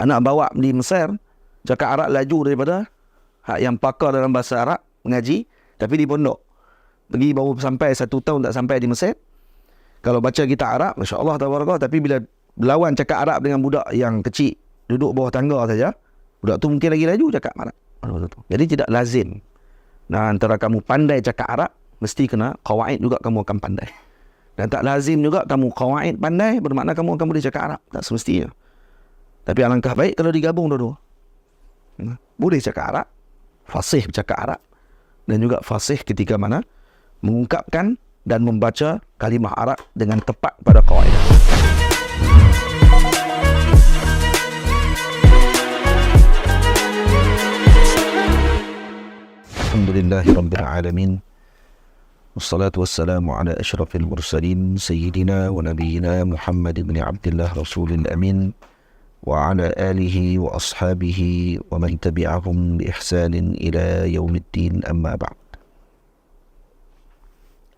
Anak bawa di Mesir cakap Arab laju daripada hak yang pakar dalam bahasa Arab mengaji, tapi di pondok. Pergi baru sampai 1 tahun tak sampai di Mesir. Kalau baca kitab Arab, Masya Allah, tabarakallah, tapi bila berlawan cakap Arab dengan budak yang kecil, duduk bawah tangga saja, budak tu mungkin lagi laju cakap Arab. Jadi tidak lazim. Nah, antara kamu pandai cakap Arab, mesti kena qawaid juga kamu akan pandai. Dan tak lazim juga kamu qawaid pandai bermakna kamu akan boleh cakap Arab. Tak semestinya. Tapi alangkah baik kalau digabung dua-dua. Boleh cakap Arab, fasih bercakap Arab, dan juga fasih ketika mana mengungkapkan dan membaca kalimah Arab dengan tepat pada kaedah. Alhamdulillahirabbil alamin. Wassalatu wassalamu ala asyrafil mursalin sayyidina wa nabiyyina Muhammad ibn Abdullah Rasulil Amin wa ala alihi wa ashabihi wa man tabi'ahum bi ihsanin ila yaumiddin, amma ba'd.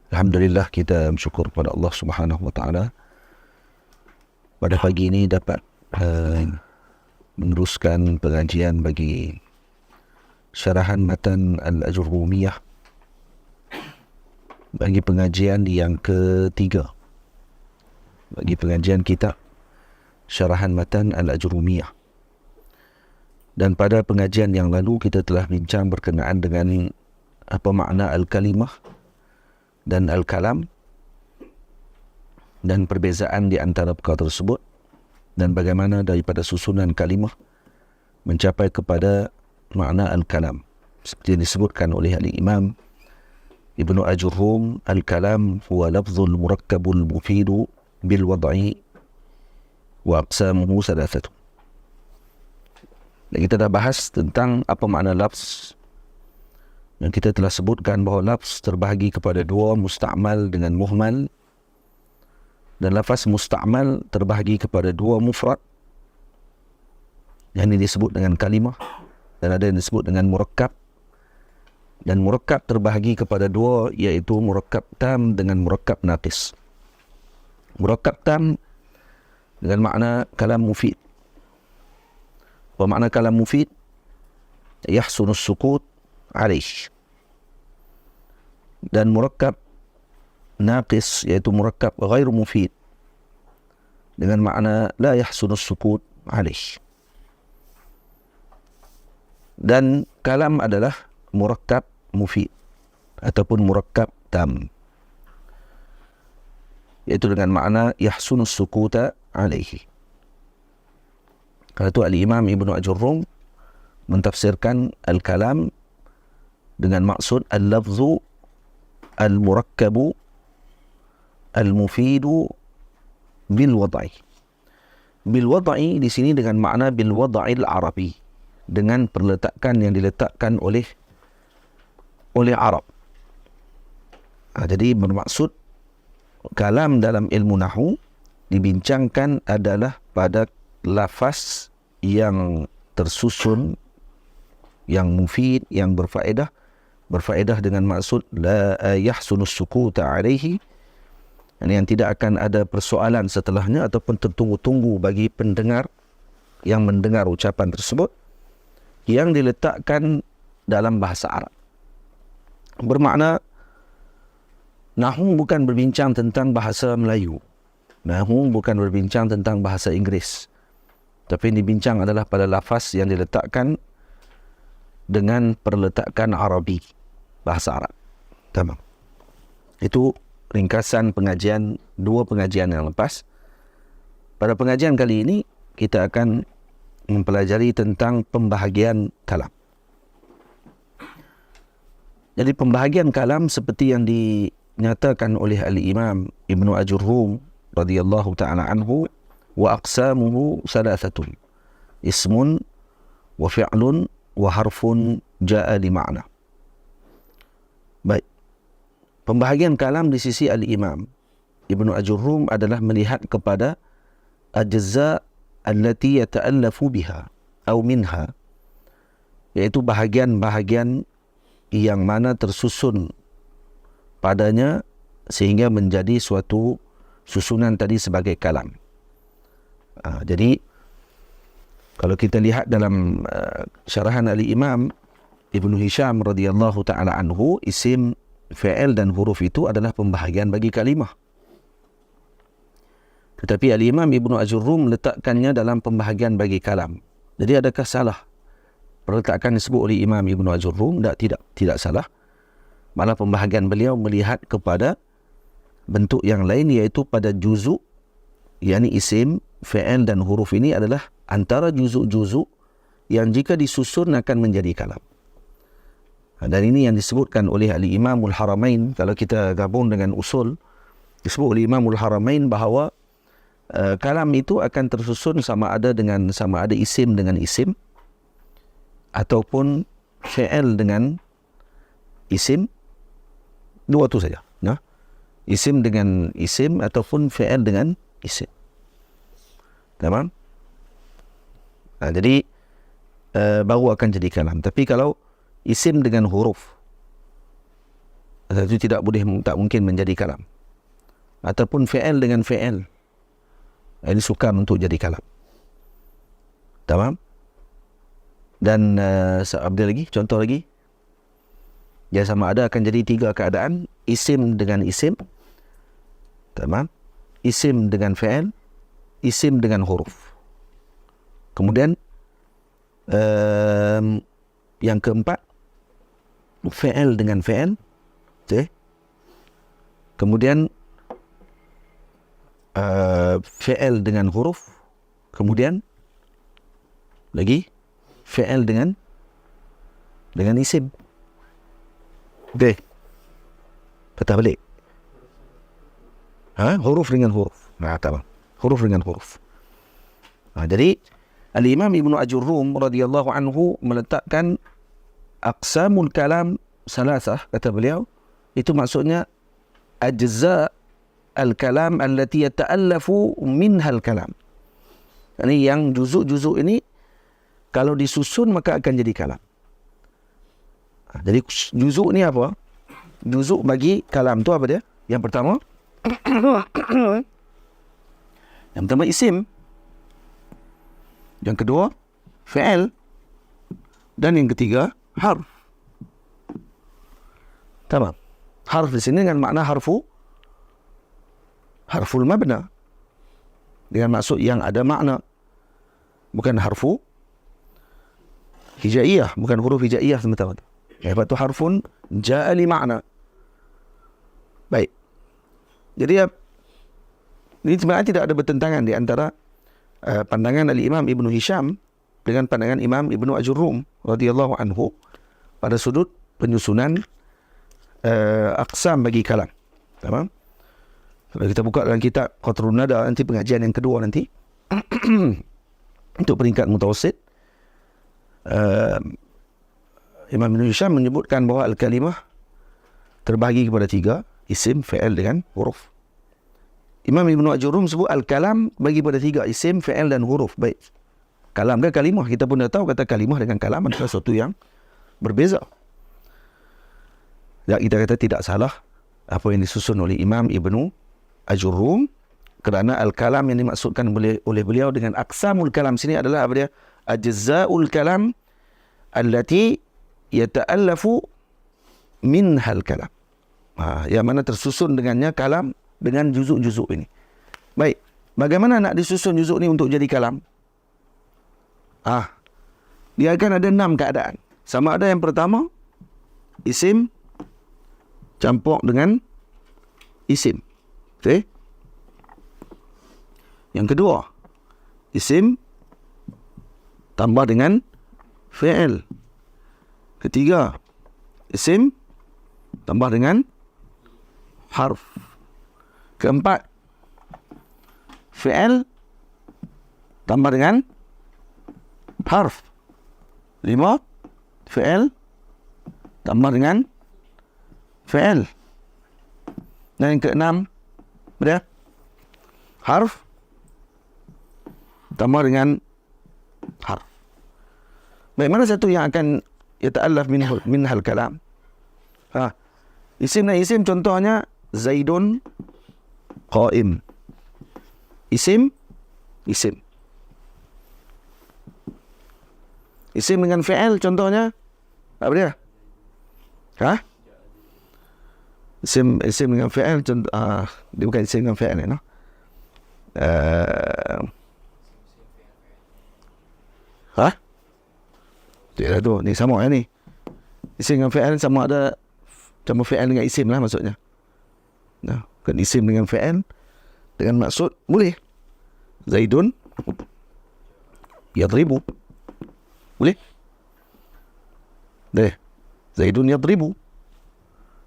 Alhamdulillah, kita bersyukur kepada Allah Subhanahu wa taala pada pagi ini dapat meneruskan pengajian bagi syarahan matan Al-Ajurrumiyah, bagi pengajian yang ketiga bagi pengajian kitab syarahan matan Al-Ajurrumiyah. Dan pada pengajian yang lalu kita telah bincang berkenaan dengan apa makna al-kalimah dan al-kalam dan perbezaan di antara perkara tersebut, dan bagaimana daripada susunan kalimah mencapai kepada makna al-kalam. Seperti yang disebutkan oleh al-Imam Ibnu Ajurrum, al-kalam huwa lafzul murakkabul mufidu bil wad'i wa aqsamuhu thalathatu. Dan kita dah bahas tentang apa makna lafz, dan kita telah sebutkan bahawa lafz terbahagi kepada dua, musta'mal dengan muhmal. Dan lafaz musta'mal terbahagi kepada dua, mufrad, yang ini disebut dengan kalimah, dan ada yang disebut dengan murakkab. Dan murakkab terbahagi kepada dua, iaitu murakkab tam dengan murakkab naqis. Murakkab tam dengan makna kalam mufid. Apa makna kalam mufid? Yahsunus sukut alaih. Dan murakkab naqis, iaitu murakkab ghairu mufid, dengan makna la yahsunus sukut alaih. Dan kalam adalah murakkab mufid ataupun murakkab tam, iaitu dengan makna yahsunus sukuta alaihi. Kalau itu al-Imam Ibnu Ajurrum mentafsirkan al-kalam dengan maksud al-lafzu al-murakkabu al-mufidu bil wad'i. Bil wad'i di sini dengan makna bil wad'il arabi, dengan perletakan yang diletakkan oleh Arab. Jadi bermaksud kalam dalam ilmu nahwu dibincangkan adalah pada lafaz yang tersusun, yang mufid, yang berfaedah dengan maksud la yahsunus sukuta alaihi, yang tidak akan ada persoalan setelahnya ataupun tertunggu-tunggu bagi pendengar yang mendengar ucapan tersebut, yang diletakkan dalam bahasa Arab. Bermakna nahwu bukan berbincang tentang bahasa Melayu, nahwu bukan berbincang tentang bahasa Inggeris, tapi yang dibincang adalah pada lafaz yang diletakkan dengan perletakan Arabi, bahasa Arab. Tamam. Itu ringkasan pengajian, dua pengajian yang lepas. Pada pengajian kali ini kita akan mempelajari tentang pembahagian kalam. Jadi pembahagian kalam seperti yang dinyatakan oleh al-Imam Ibnu Ajurrum radhiyallahu ta'ala anhu, wa aqsamuhu thalathatun, ismun wa fi'lun wa harfun ja'a li ma'na. Baik, pembahagian kalam di sisi al-Imam Ibnu Ajurrum adalah melihat kepada ajza allati yata'allafu biha atau minha, iaitu bahagian-bahagian yang mana tersusun padanya sehingga menjadi suatu susunan tadi sebagai kalam. Jadi Kalau kita lihat dalam syarahan Al-Imam Ibnu Hisham radhiyallahu taala anhu, isim, fi'il dan huruf itu adalah pembahagian bagi kalimah. Tetapi Al-Imam Ibnu Ajurrum meletakkannya dalam pembahagian bagi kalam. Jadi adakah salah perletakan disebut oleh Imam Ibnu Ajurrum? Tidak salah. Malah pembahagian beliau melihat kepada bentuk yang lain, iaitu pada juzuk, yakni isim, fi'il dan huruf ini adalah antara juzuk-juzuk yang jika disusun akan menjadi kalam. Dan ini yang disebutkan oleh Al-Imamul Haramain. Kalau kita gabung dengan usul, disebut oleh Imamul Haramain bahawa kalam itu akan tersusun sama ada isim dengan isim, ataupun fi'il dengan isim. Dua tu saja. Nah, isim dengan isim ataupun fi'il dengan isim. Tamam? Jadi baru akan jadi kalam. Tapi kalau isim dengan huruf, itu tak mungkin menjadi kalam. Ataupun fi'il dengan fi'il, ini sukar untuk jadi kalam. Tamam? Dan ada lagi, contoh lagi. Ya, sama ada akan jadi 3 keadaan. Isim dengan isim. Tamam? Isim dengan fi'il, isim dengan huruf. Kemudian yang keempat, fi'il dengan fi'il. Okay. Kemudian fi'il dengan huruf. Kemudian lagi fi'il dengan isim. Okay. Patah balik. Huruf dengan huruf. Tamam. Huruf dengan huruf. Jadi Al-Imam Ibnu Ajurrum radhiyallahu anhu meletakkan aqsamul kalam salasah, kata beliau. Itu maksudnya ajza al-kalam allati yata'allafu minha al-kalam. Ini yang juzuk-juzuk ini kalau disusun maka akan jadi kalam. Jadi juzuk ni apa? Juzuk bagi kalam tu apa dia? Yang pertama isim. Yang kedua fi'il. Dan yang ketiga harf. Tamam. Harf di sini dengan makna harful mabna, dengan maksud yang ada makna, bukan harfu hijaiyah, bukan huruf hijaiyah semata-mata. Lepas tu harfun ja'a li makna. Baik. Jadi ini sebenarnya tidak ada bertentangan di antara pandangan Al-Imam Ibnu Hisham dengan pandangan Imam Ibnu Ajurrum radhiyallahu anhu pada sudut penyusunan aqsam bagi kalam. Tamam? Kalau kita buka dalam kitab Qatrun Nada, nanti pengajian yang kedua nanti untuk peringkat mutawassit, Imam Ibn Hisham menyebutkan bahawa al-kalimah terbahagi kepada 3, isim, fi'il dengan huruf. Imam Ibn Ajurrum sebut al-kalam bagi pada 3, isim, fi'il dan huruf. Baik. Kalam dan kalimah, kita pun dah tahu kata kalimah dengan kalam adalah sesuatu yang berbeza. Ya, kita kata tidak salah apa yang disusun oleh Imam Ibnu Ajurrum, kerana al-kalam yang dimaksudkan oleh beliau dengan aqsamul kalam sini adalah apa dia? Ajza'ul kalam allati yata'allafu minhal kalam. Yang mana tersusun dengannya kalam dengan juzuk-juzuk ini. Baik, bagaimana nak disusun juzuk ni untuk jadi kalam? Dia akan ada 6 keadaan. Sama ada yang pertama, isim campur dengan isim. Okay? Yang kedua, isim tambah dengan fi'il. Ketiga, isim tambah dengan harf. Keempat, fi'il tambah dengan harf. 5, fi'il tambah dengan fi'il. Dan yang keenam, berapa? Harf tambah dengan harf. Baik, mana satu yang akan yata'allaf minhal kalam? Isim dan isim, contohnya Zaidun qa'im. Isim. Isim dengan fi'il contohnya apa dia? Ha? Isim dengan fi'il contoh, dia bukan isim dengan fi'il, no? Ha? Tidak tu, ni sama ni. Isim dengan fi'il sama ada, sama fi'il dengan isim lah maksudnya. Nah, kan isim dengan fi'il dengan maksud boleh. Zaidun yadribu. Boleh? Deh. Zaidun yadribu.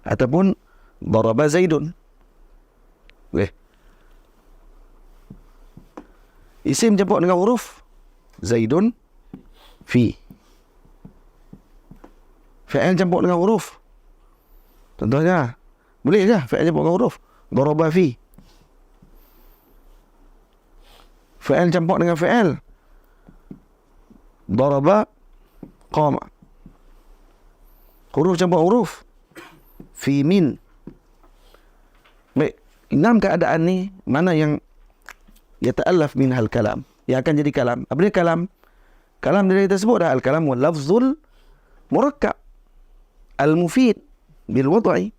Ataupun daraba Zaidun. Boleh. Isim campur dengan huruf. Zaidun fi. Fi'il campur dengan huruf. Contohnya, boleh ke fi'il campur dengan huruf? Daraba fi. Fi'il campur dengan fi'il. Daraba qama. Huruf campur huruf. Fi min. Baik, 6 keadaan ni mana yang yata'allaf minhal kalam, yang akan jadi kalam. Apa dia kalam? Kalam dari tersebut dah al-kalam wal lafzul murakkab al-mufid bil wad'i.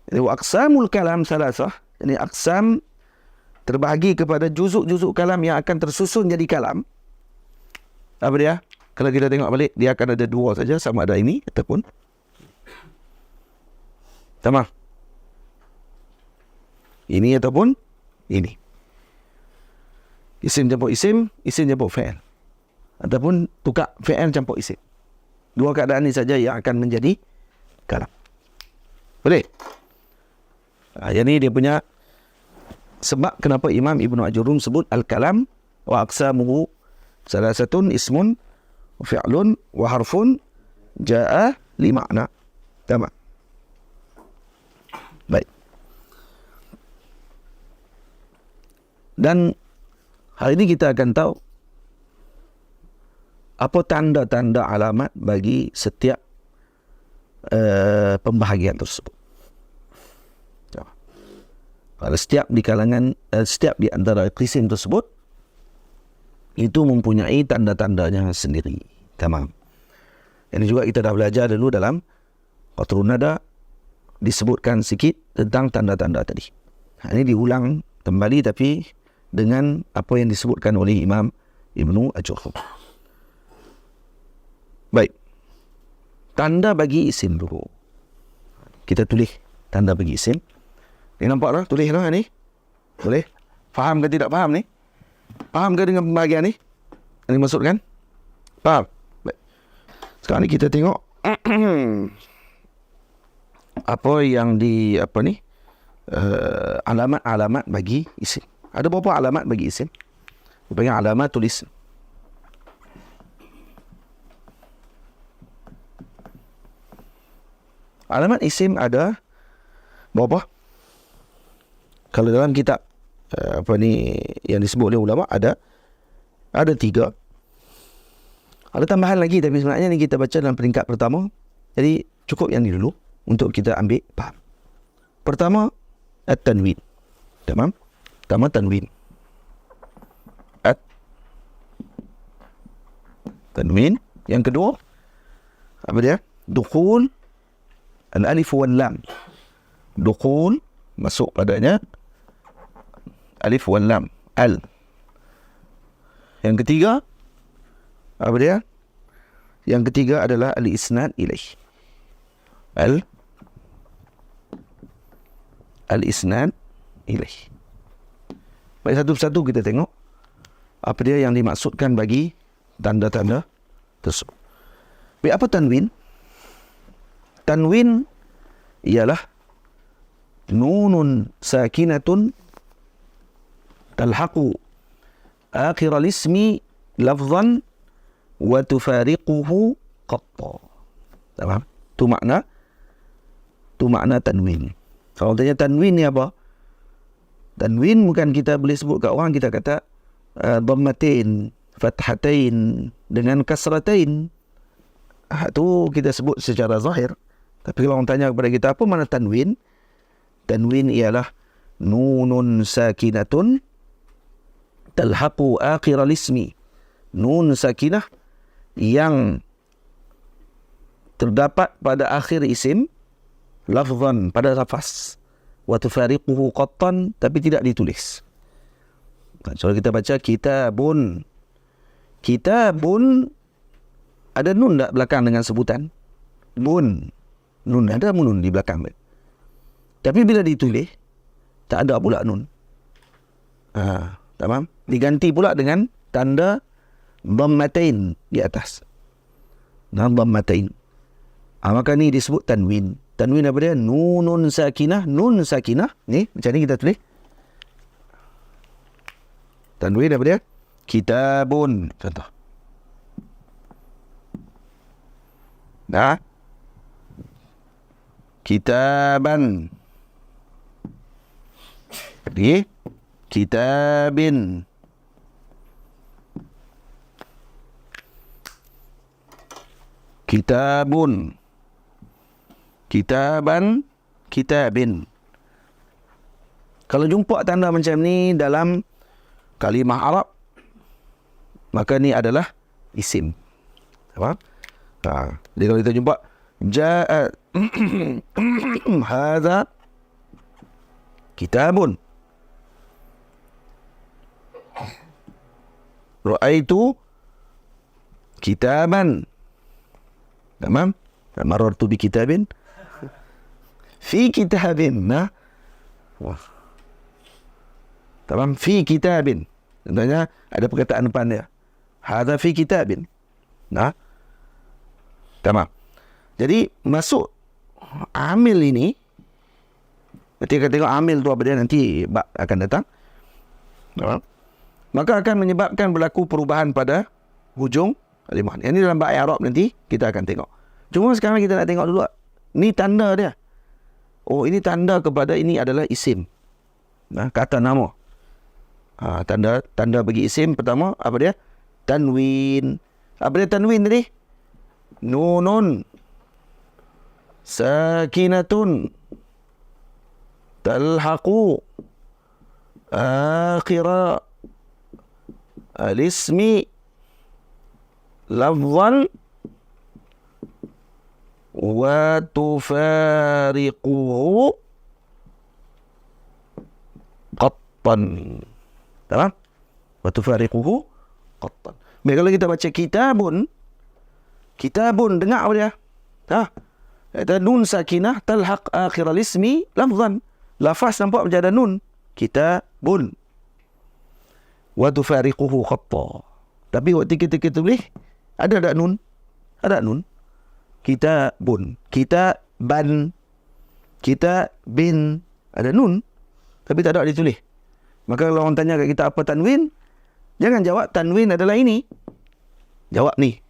Jadi aqsamul kalam salasah. Jadi aqsam terbahagi kepada juzuk-juzuk kalam yang akan tersusun jadi kalam. Apa dia? Kalau kita tengok balik, dia akan ada 2 saja, sama ada ini ataupun tamam. Ini ataupun ini. Isim campur isim, isim campur fi'il. Ataupun tukar fi'il campur isim. 2 keadaan ini saja yang akan menjadi kalam. Boleh? Yang ni dia punya sebab kenapa Imam Ibn Ajurum sebut al-kalam wa aqsamuhu salasatun ismun wa fi'lun wa harfun ja'a li makna. Tamam. Baik. Dan hari ini kita akan tahu apa tanda-tanda alamat bagi setiap pembahagian tersebut. Kalau setiap di kalangan, setiap di antara isim tersebut itu mempunyai tanda-tandanya sendiri. Tamam. Ini juga kita dah belajar dulu dalam Qatrun Nada, disebutkan sikit tentang tanda-tanda tadi. Ini diulang kembali tapi dengan apa yang disebutkan oleh Imam Ibnu Ajurum. Baik. Tanda bagi isim dulu. Kita tulis tanda bagi isim. Ni nampak tak? Tulis lah ni. Boleh? Faham ke tidak faham ni? Faham ke dengan pembahagian ni? Ini maksudkan? Faham? Baik. Sekarang ni kita tengok apa yang di apa ni? Alamat-alamat bagi isim. Ada berapa alamat bagi isim? Dia panggil alamat tulis. Alamat isim ada berapa? Kalau dalam kitab apa ni yang disebut oleh ulama ada 3. Ada tambahan lagi tapi sebenarnya ni kita baca dalam peringkat pertama. Jadi cukup yang ni dulu untuk kita ambil faham. Pertama at-tanwin. Tamam? Pertama tanwin. Tanwin. Yang kedua apa dia? Dukhul al-alif wal lam. Dukhul masuk padanya alif wal lam, al. Yang ketiga apa dia? Yang ketiga adalah al-isnad ilaih. Al-isnad ilaih. Baik, satu-satu kita tengok apa dia yang dimaksudkan bagi tanda-tanda tersebut. Baik, apa tanwin? Tanwin ialah nunun sakinatun talhaqu akhir al-ismi lafzan wa tufariquhu qatta. Faham? Tu makna tanwin. Kalau tanya tanwin ni apa? Tanwin bukan kita boleh sebut kat orang, kita kata dhammatain, fathatain dengan kasratain. Tu kita sebut secara zahir. Tapi kalau orang tanya kepada kita apa makna tanwin? Tanwin ialah nunun sakinatun talhaqu akhir al-ismi. Nun sakinah yang terdapat pada akhir isim lafzan, pada lafaz, wa tufariquhu qattan, tapi tidak ditulis. So kita baca kitabun. Kitabun ada nun tak belakang dengan sebutan? Bun. Nun, ada nun di belakang. Tapi bila ditulis, tak ada pula nun. Tamam? Diganti pula dengan tanda dhammatain di atas. Dhammatain. Maka ni disebut tanwin. Tanwin apa dia? Nunun sakinah. Nun sakinah. Ni, macam ni kita tulis. Tanwin apa dia? Kitabun. Contoh. Dah? Kitaban. Lagi? Kitabin. Kitabun. Kitaban. Kitabin. Kalau jumpa tanda macam ni dalam kalimah Arab, maka ni adalah isim. Apa? Jadi kalau kita jumpa Ja'a hadza kitabun. Ra'aitu kitaban. Tamam? Marartu bi kitabin. Fi kitabin. Nah. Wah. Tamam? Fi kitabin. Contohnya ada perkataan depan dia. Hadza fi kitabin. Nah. Tamam. Jadi masuk amil ini, ketika tengok amil tu apa dia, nanti akan datang. Tamam. Maka akan menyebabkan berlaku perubahan pada hujung kalimah. Ini dalam bab Arab nanti kita akan tengok. Cuma sekarang kita nak tengok dulu. Ni tanda dia. Oh, ini tanda kepada ini adalah isim. Kata nama. Tanda bagi isim pertama apa dia? Tanwin. Apa dia tanwin tadi? Nunun sakinatun talhaqu akhira al-ismi lafzan wa tufariquhu qattan. Tamam? Wa tufariquhu qattan. Baik, kalau kita baca kitabun, dengar apa dia? Kata nun sakinah talhaq akhir al-ismi lafzan. Lafaz nampak macam ada nun. Kitabun. Wa tufariquhu khatta. Tapi waktu kita tulis, ada tak nun? Ada nun. Kitabun. Kitaban. Kitabin. Ada nun. Tapi tak ada ditulis. Maka kalau orang tanya kat kita apa tanwin, jangan jawab tanwin adalah ini. Jawab ni.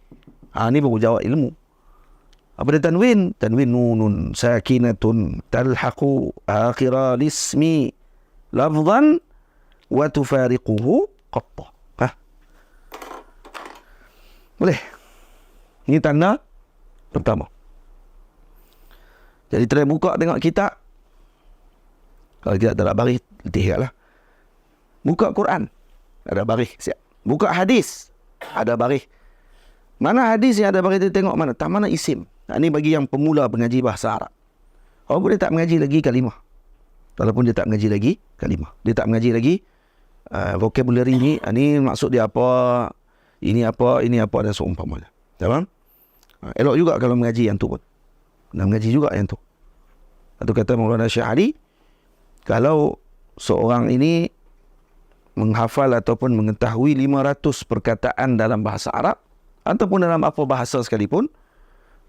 Ni baru jawab ilmu. Apa dia tanwin? Tanwin nunun sakinatun talhaqu akhira lismi lafzan wa tufariquhu qatta. Boleh? Ini tanda pertama. Jadi try buka tengok kitab. Kalau tidak ada baris, letihlah. Buka Quran, ada baris, siap. Buka hadis, ada baris. Mana hadis yang ada baris, dia tengok mana? Tak mana isim. Ini bagi yang pemula mengaji bahasa Arab. Orang boleh tak mengaji lagi kalimah. Walaupun dia tak mengaji lagi kalimah. Dia tak mengaji lagi vocabulary ni. Ini maksud dia apa? Ini apa dan seumpamanya. Faham? Elok juga kalau mengaji yang tu pun. Nak mengaji juga yang tu. Atau kata Maulana Syekh Ali, kalau seorang ini menghafal ataupun mengetahui 500 perkataan dalam bahasa Arab ataupun dalam apa bahasa sekalipun,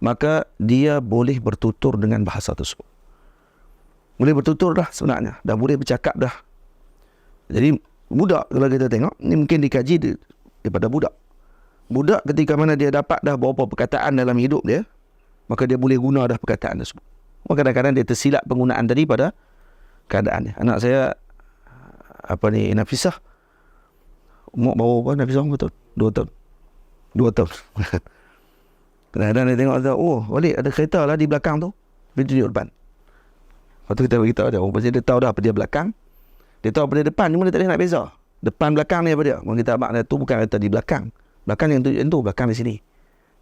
maka dia boleh bertutur dengan bahasa tersebut. Boleh bertutur dah sebenarnya. Dah boleh bercakap dah. Jadi budak kalau kita tengok, ni mungkin dikaji daripada budak. Budak ketika mana dia dapat dah beberapa perkataan dalam hidup dia, maka dia boleh guna dah perkataan tersebut. Kadang-kadang dia tersilap penggunaan daripada keadaannya. Anak saya Nafisah, umur baru apa Nafisah? Betul? 2 tahun. 2 tahun. Kadang-kadang dia tengok, oh balik ada kereta lah di belakang tu. Dia tunjuk depan. Lepas tu kita beritahu dia, pasal dia tahu dah apa dia belakang. Dia tahu apa dia depan, cuma dia tak boleh nak beza. Depan belakang ni apa dia? Orang kita abang dia tu bukan kereta di belakang. Belakang yang tu, belakang di sini.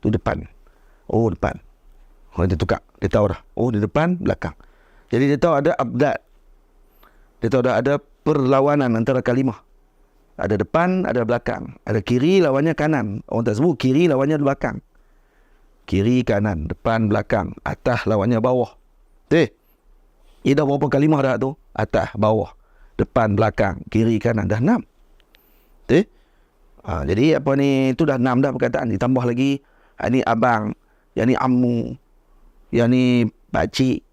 tu depan. Oh, depan. Oh, dia tukar. Dia tahu dah. Oh, di depan, belakang. Jadi dia tahu ada abdad. Dia tahu ada perlawanan antara kalimah. Ada depan, ada belakang. Ada kiri, lawannya kanan. Orang tak sebut kiri, lawannya belakang. Kiri, kanan, depan, belakang. Atas, lawannya bawah. Dia dah berapa kalimah dah tu? Atas, bawah, depan, belakang, kiri, kanan. Dah 6. Jadi apa ni, itu dah 6 dah perkataan. Ditambah lagi, ni abang, yang ni ammu, yang ni pakcik,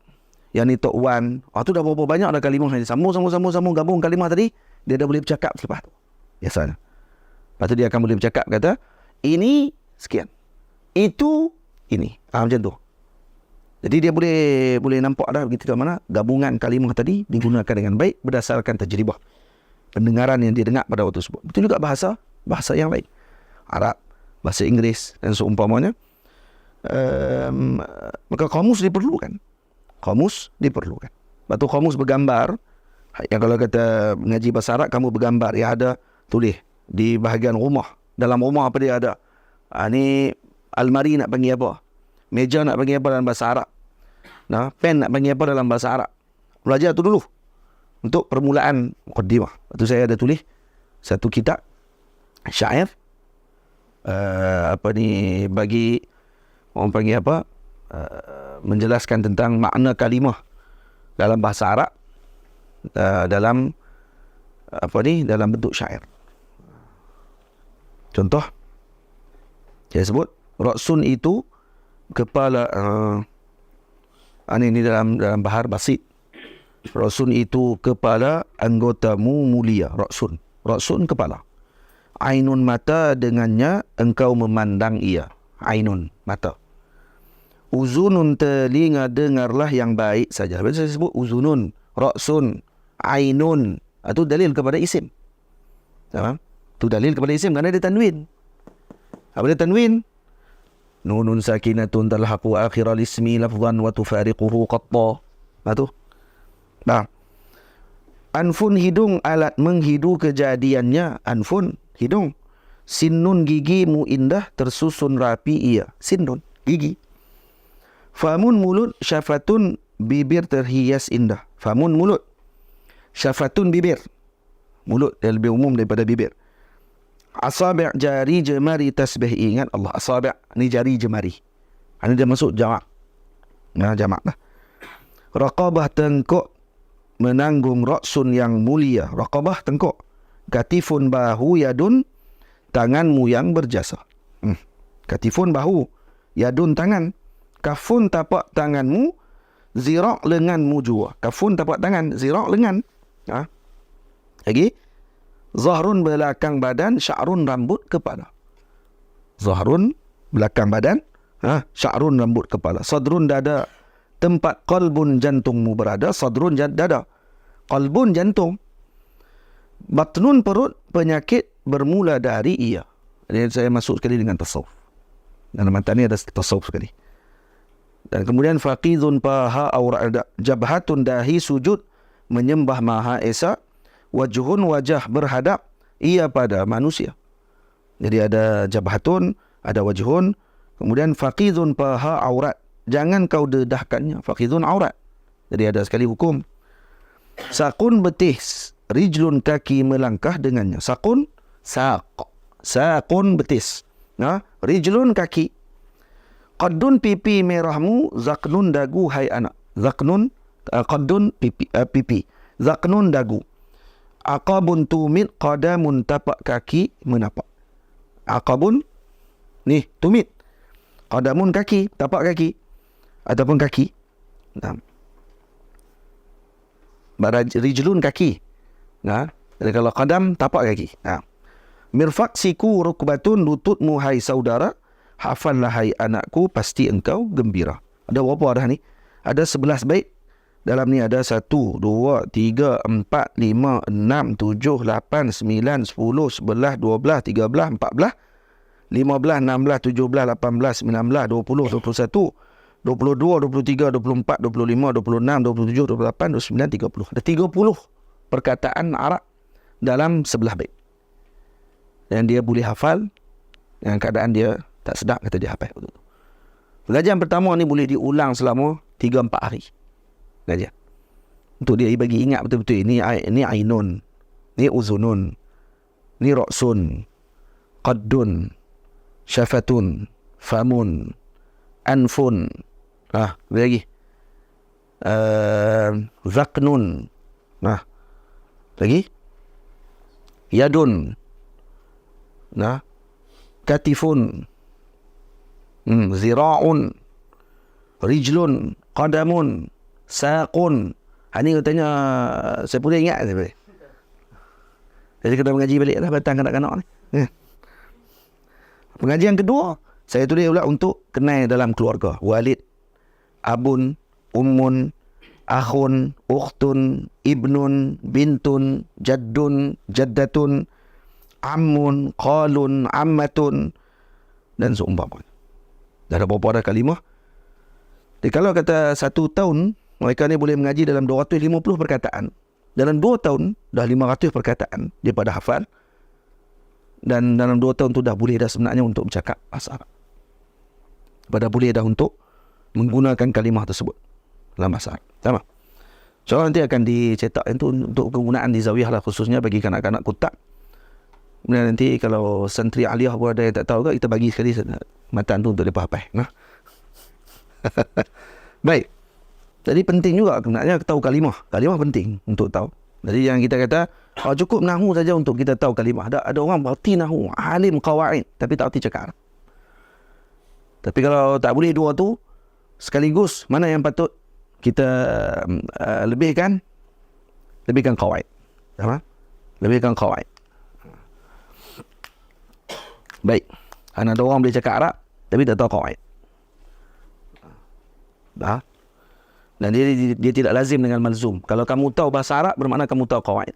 yang ni tok wan. Tu dah berapa banyak dah kalimah ni. Sambung, gabung kalimah tadi, dia dah boleh bercakap selepas tu. Biasanya. Lepas tu dia akan boleh bercakap, kata, ini sekian. Itu, ini. Macam tu. Jadi dia boleh nampak dah begitu ke mana gabungan kalimah tadi digunakan dengan baik berdasarkan tajribah. Pendengaran yang dia dengar pada waktu tersebut. Betul juga bahasa yang lain. Arab, bahasa Inggeris dan seumpamanya. Maka kamus diperlukan. Lepas tu kamus bergambar. Yang kalau kata mengaji bahasa Arab, kamu bergambar. Yang ada tulis di bahagian rumah. Dalam rumah apa dia ada. Ni almari nak panggil apa. Meja nak panggil apa dalam bahasa Arab. Pen nak panggil apa dalam bahasa Arab. Belajar tu dulu. Untuk permulaan muqaddimah. Lepas tu saya ada tulis satu kitab syair. Bagi orang panggil apa. Menjelaskan tentang makna kalimah dalam bahasa Arab. Dalam bentuk syair. Contoh saya sebut Ra'sun itu kepala. Ini dalam bahar basit. Ra'sun itu kepala, anggotamu mulia. Ra'sun kepala. Ainun mata, dengannya engkau memandang ia. Ainun mata. Uzunun telinga, dengarlah yang baik saja. Saya sebut uzunun, Ra'sun, ainun. Itu dalil kepada isim. Itu dalil kepada isim kerana dia tanwin. Apa dia tanwin? Nunun sakinatun talhaqu akhiral ismi lafzan wa tufariquhu qatta. Itu. Anfun hidung, alat menghidu kejadiannya. Anfun hidung. Sinnun gigimu indah, tersusun rapi ia. Sinnun gigi. Famun mulut, syafatun bibir terhias indah. Famun mulut, syafatun bibir. Mulut yang lebih umum daripada bibir. Asabi' jari jemari tasbih, ingat Allah. Asabi' ni jari jemari. Ini dia masuk jamak. Jamak dah. Raqabah tengkuk, menanggung. Ra'sun yang mulia. Raqabah tengkuk. Katifun bahu, yadun tanganmu yang berjasa. Katifun bahu, yadun tangan. Kafun tapak tanganmu, zira' lenganmu jua. Kafun tapak tangan, zira' lengan. Lagi. Zahrun belakang badan, sya'run rambut kepala. Zahrun belakang badan, sya'run rambut kepala. Sadrun dada, tempat qalbun jantungmu berada. Sadrun dada, qalbun jantung. Batnun perut, penyakit bermula dari ia. Jadi saya masuk sekali dengan tasawuf. Dalam mata ni ada tasawuf sekali. Dan kemudian faqidun paha awra, jabhatun dahi sujud menyembah Maha Esa. Wajhun wajah berhadap ia pada manusia. Jadi ada jabhatun, ada wajhun, kemudian faqidun paha aurat. Jangan kau dedahkannya. Faqidun aurat. Jadi ada sekali hukum. Sakun betis, rijlun kaki melangkah dengannya. Sakun, saq. Sakun betis. Rijlun kaki. Qaddun pipi merahmu, zaknun dagu hai anak. Zaknun, qaddun pipi. Zaknun dagu. Aqabun tumit, qadamun tapak kaki menapak. Aqabun ni tumit, qadamun kaki, tapak kaki ataupun kaki. Rijlun kaki. Jadi kalau qadam tapak kaki. Mirfaq siku rukbatun, lututmu hai saudara. Hafallah hai anakku, pasti engkau gembira. Ada berapa dah ni? Ada 11 bait. Dalam ni ada 1, 2, 3, 4, 5, 6, 7, 8, 9, 10, 11, 12, 13, 14, 15, 16, 17, 18, 19, 20, 21, 22, 23, 24, 25, 26, 27, 28, 29, 30. Ada 30 perkataan Arab dalam 11 bait. Dan dia boleh hafal dengan keadaan dia Tak sedap kata dia hafal betul. Pengajian pertama ni boleh diulang selama 3-4 hari. Pengajian. Untuk dia bagi ingat betul-betul ini ainun, ni uzunun, ni ra'sun, qaddun, syafatun, famun, anfun. Lagi. Zaknun. Lagi. Yadun. Katifun. Zira'un, rijlun, qadamun, saqun. Ni katanya saya pun ingat saya boleh. Jadi kena mengaji balik lah batang kanak-kanak ni. Pengajian kedua, saya tulis pula untuk kenal dalam keluarga. Walid, abun, ummun, akhun, ukhtun, ibnun, bintun, jaddun, jaddatun, ammun, qalun, ammatun dan seumpamanya. Dah ada berapa dah kalimah. Jadi kalau kata 1 tahun mereka ni boleh mengaji dalam 250 perkataan. Dalam 2 tahun dah 500 perkataan dia pada hafal. Dan dalam 2 tahun tu dah boleh dah sebenarnya untuk bercakap bahasa Arab. Pada boleh dah untuk menggunakan kalimah tersebut dalam bahasa Arab. Sama. So nanti akan dicetak itu untuk kegunaan di zawiyah lah, khususnya bagi kanak-kanak kutak. Kemudian nanti kalau santri aliyah pun ada yang tak tahu ke, kita bagi sekali matan tu untuk mereka hafal. Baik. Jadi penting juga sebenarnya tahu kalimah. Kalimah penting untuk tahu. Jadi yang kita kata, cukup nahu saja untuk kita tahu kalimah. Ada orang berarti nahu, alim qawaid, tapi tak erti cakap Arab. Tapi kalau tak boleh dua tu, sekaligus mana yang patut kita lebihkan? Lebihkan qawaid. Lebihkan qawaid. Baik. Ada orang boleh cakap Arab tapi tak tahu qawaid. Dan dia tidak lazim dengan malzum. Kalau kamu tahu bahasa Arab bermakna kamu tahu qawaid.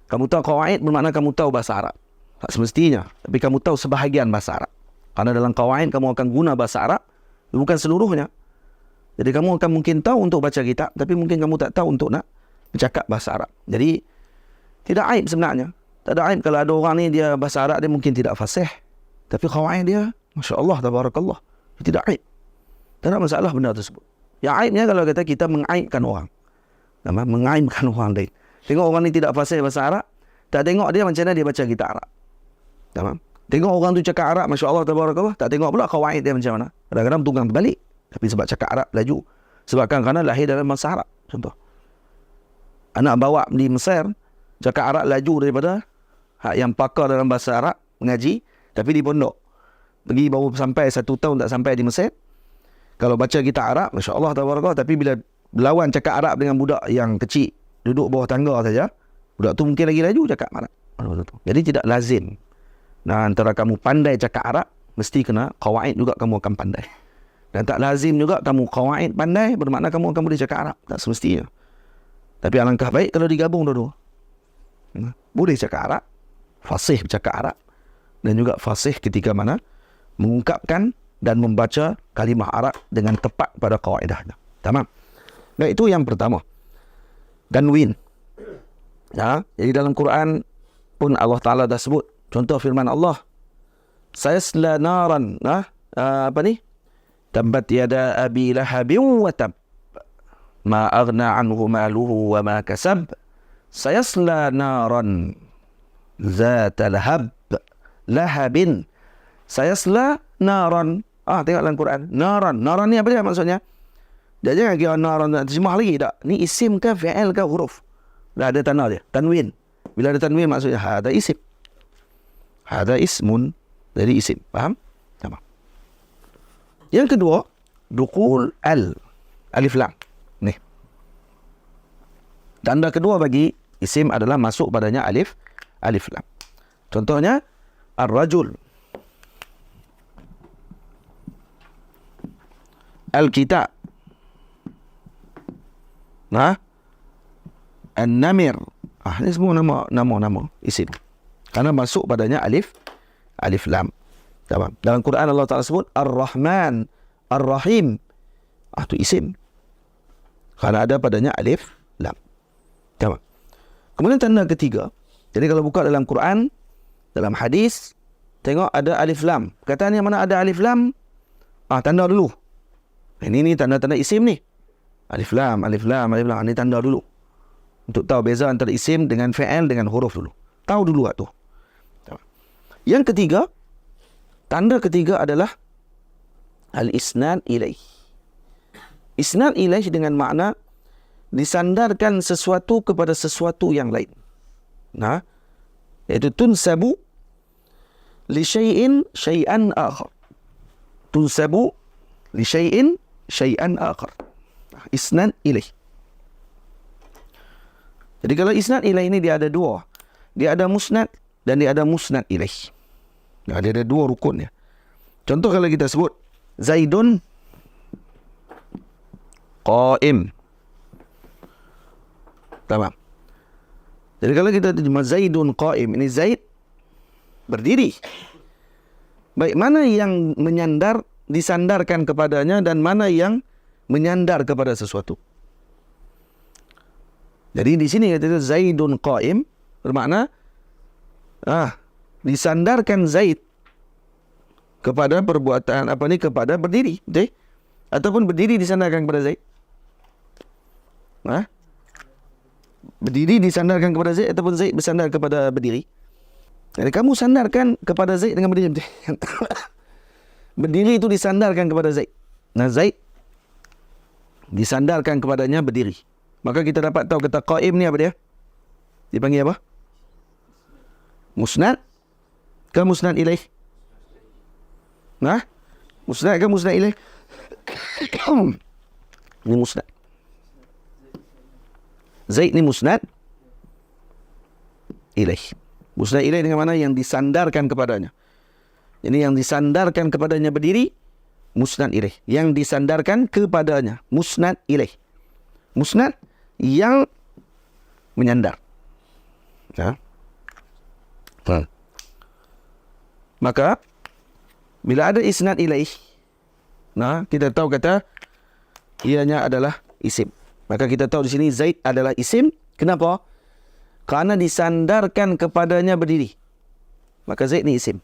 Kamu tahu qawaid bermakna kamu tahu bahasa Arab. Tak semestinya, tapi kamu tahu sebahagian bahasa Arab. Karena dalam qawaid kamu akan guna bahasa Arab, bukan seluruhnya. Jadi kamu akan mungkin tahu untuk baca kitab, tapi mungkin kamu tak tahu untuk nak bercakap bahasa Arab. Jadi tidak aib sebenarnya. Tak ada aib kalau ada orang ni dia bahasa Arab dia mungkin tidak fasih, tapi qawaid dia masya-Allah tabarakallah. Tidak aib. Tak ada masalah benda tersebut. Yang aibnya kalau kata kita mengaibkan orang. Mengaibkan orang lain. Tengok orang ni tidak fasih bahasa Arab, tak tengok dia macam mana dia baca kitab Arab. Tamam? Tengok orang tu cakap Arab masya-Allah tabarakallah, tak tengok pula qawaid dia macam mana. Kadang-kadang tunggang terbalik. Tapi sebab cakap Arab laju. Sebabkan kerana lahir dalam bangsa Arab. Contoh. Anak bawa di Mesir, cakap Arab laju daripada yang pakar dalam bahasa Arab, mengaji, tapi di pondok. Pergi baru sampai 1 tahun tak sampai di Mesir. Kalau baca kitab Arab, Masya Allah, tabarakallah. Tapi bila berlawan cakap Arab dengan budak yang kecil, duduk bawah tangga saja, budak tu mungkin lagi laju cakap Arab. Jadi tidak lazim. Nah, antara kamu pandai cakap Arab, mesti kena qawaid juga kamu akan pandai. Dan tak lazim juga kamu qawaid pandai bermakna kamu akan boleh cakap Arab. Tak semestinya. Tapi alangkah baik kalau digabung dua-dua. Boleh cakap Arab, fasih bercakap Arab, dan juga fasih ketika mana mengungkapkan dan membaca kalimah Arab dengan tepat pada kawaidahnya. Tamam. Nah, itu yang pertama. Tanwin. Jadi dalam Quran pun Allah Ta'ala dah sebut. Contoh firman Allah. Sayasla naran. Apa ni? Tabbat yada abi lahabin wa tab. Ma aghna anhu maluhu wa ma kasab. Sayasla naran. Zata lahab. Lahabin. Sayasla naran. Tengok dalam Quran. Naran. Naran ni apa dia maksudnya? Dia jangan kira naran terjemah lagi tak. Ni isim ke fi'il ke huruf. Dah ada tanah dia. Tanwin. Bila ada tanwin maksudnya ada isim. Ada ismun. Dari isim. Faham? Sama. Yang kedua. Dukul al. Alif lam. Ni. Tanda kedua bagi isim adalah masuk padanya alif. Alif lam. Contohnya. Ar-rajul. Al-kitab. An-namir. Ini semua nama isim. Karena masuk padanya alif lam. Dalam Quran Allah Ta'ala sebut Ar-Rahman, Ar-Rahim. Itu isim. Karena ada padanya alif lam. Kemudian tanda ketiga. Jadi kalau buka dalam Quran, dalam hadis, tengok ada alif lam. Perkataan yang mana ada alif lam, tanda dulu. Ini tanda-tanda isim ni. Alif lam, alif lam, alif lam. Ini tanda dulu. Untuk tahu beza antara isim dengan fi'il dengan huruf dulu. Tahu dulu tu. Yang ketiga, tanda ketiga adalah al-isnad ilaih. Isnad ilaih dengan makna disandarkan sesuatu kepada sesuatu yang lain. Nah, iaitu tunsabu li syai'in syai'an akhar. Tunsabu li syai'in syai'an akhar. Isnad ilaih. Jadi kalau isnad ilaih ini dia ada dua. Dia ada musnad dan dia ada musnad ilaih. Nah, dia ada dua rukun ya. Contoh kalau kita sebut Zaidun qa'im. Tamam. Jadi kalau kita terjemah Zaidun qa'im, ini Zaid berdiri. Baik, mana yang disandarkan kepadanya dan mana yang menyandar kepada sesuatu. Jadi di sini kata Zaidun qa'im bermakna disandarkan Zaid kepada perbuatan kepada berdiri, betul? Ataupun berdiri disandarkan kepada Zaid. Berdiri disandarkan kepada Zaid ataupun Zaid bersandar kepada berdiri. Jadi kamu sandarkan kepada Zaid dengan berdiri. Berdiri itu disandarkan kepada Zaid. Nah, Zaid disandarkan kepadanya berdiri. Maka kita dapat tahu kata qa'im ni apa dia? Dipanggil apa? Musnad ke musnad ilaih? Musnad ke musnad ilaih? Ini musnad. Zaid ni musnad ilaih. Musnad ilaih dengan mana? Yang disandarkan kepadanya. Ini yang disandarkan kepadanya berdiri, musnad ilaih. Yang disandarkan kepadanya, musnad ilaih. Musnad yang menyandar. Maka bila ada isnad ilaih, kita tahu kata ianya adalah isim. Maka kita tahu di sini Zaid adalah isim. Kenapa? Karena disandarkan kepadanya berdiri. Maka Zaid ni isim.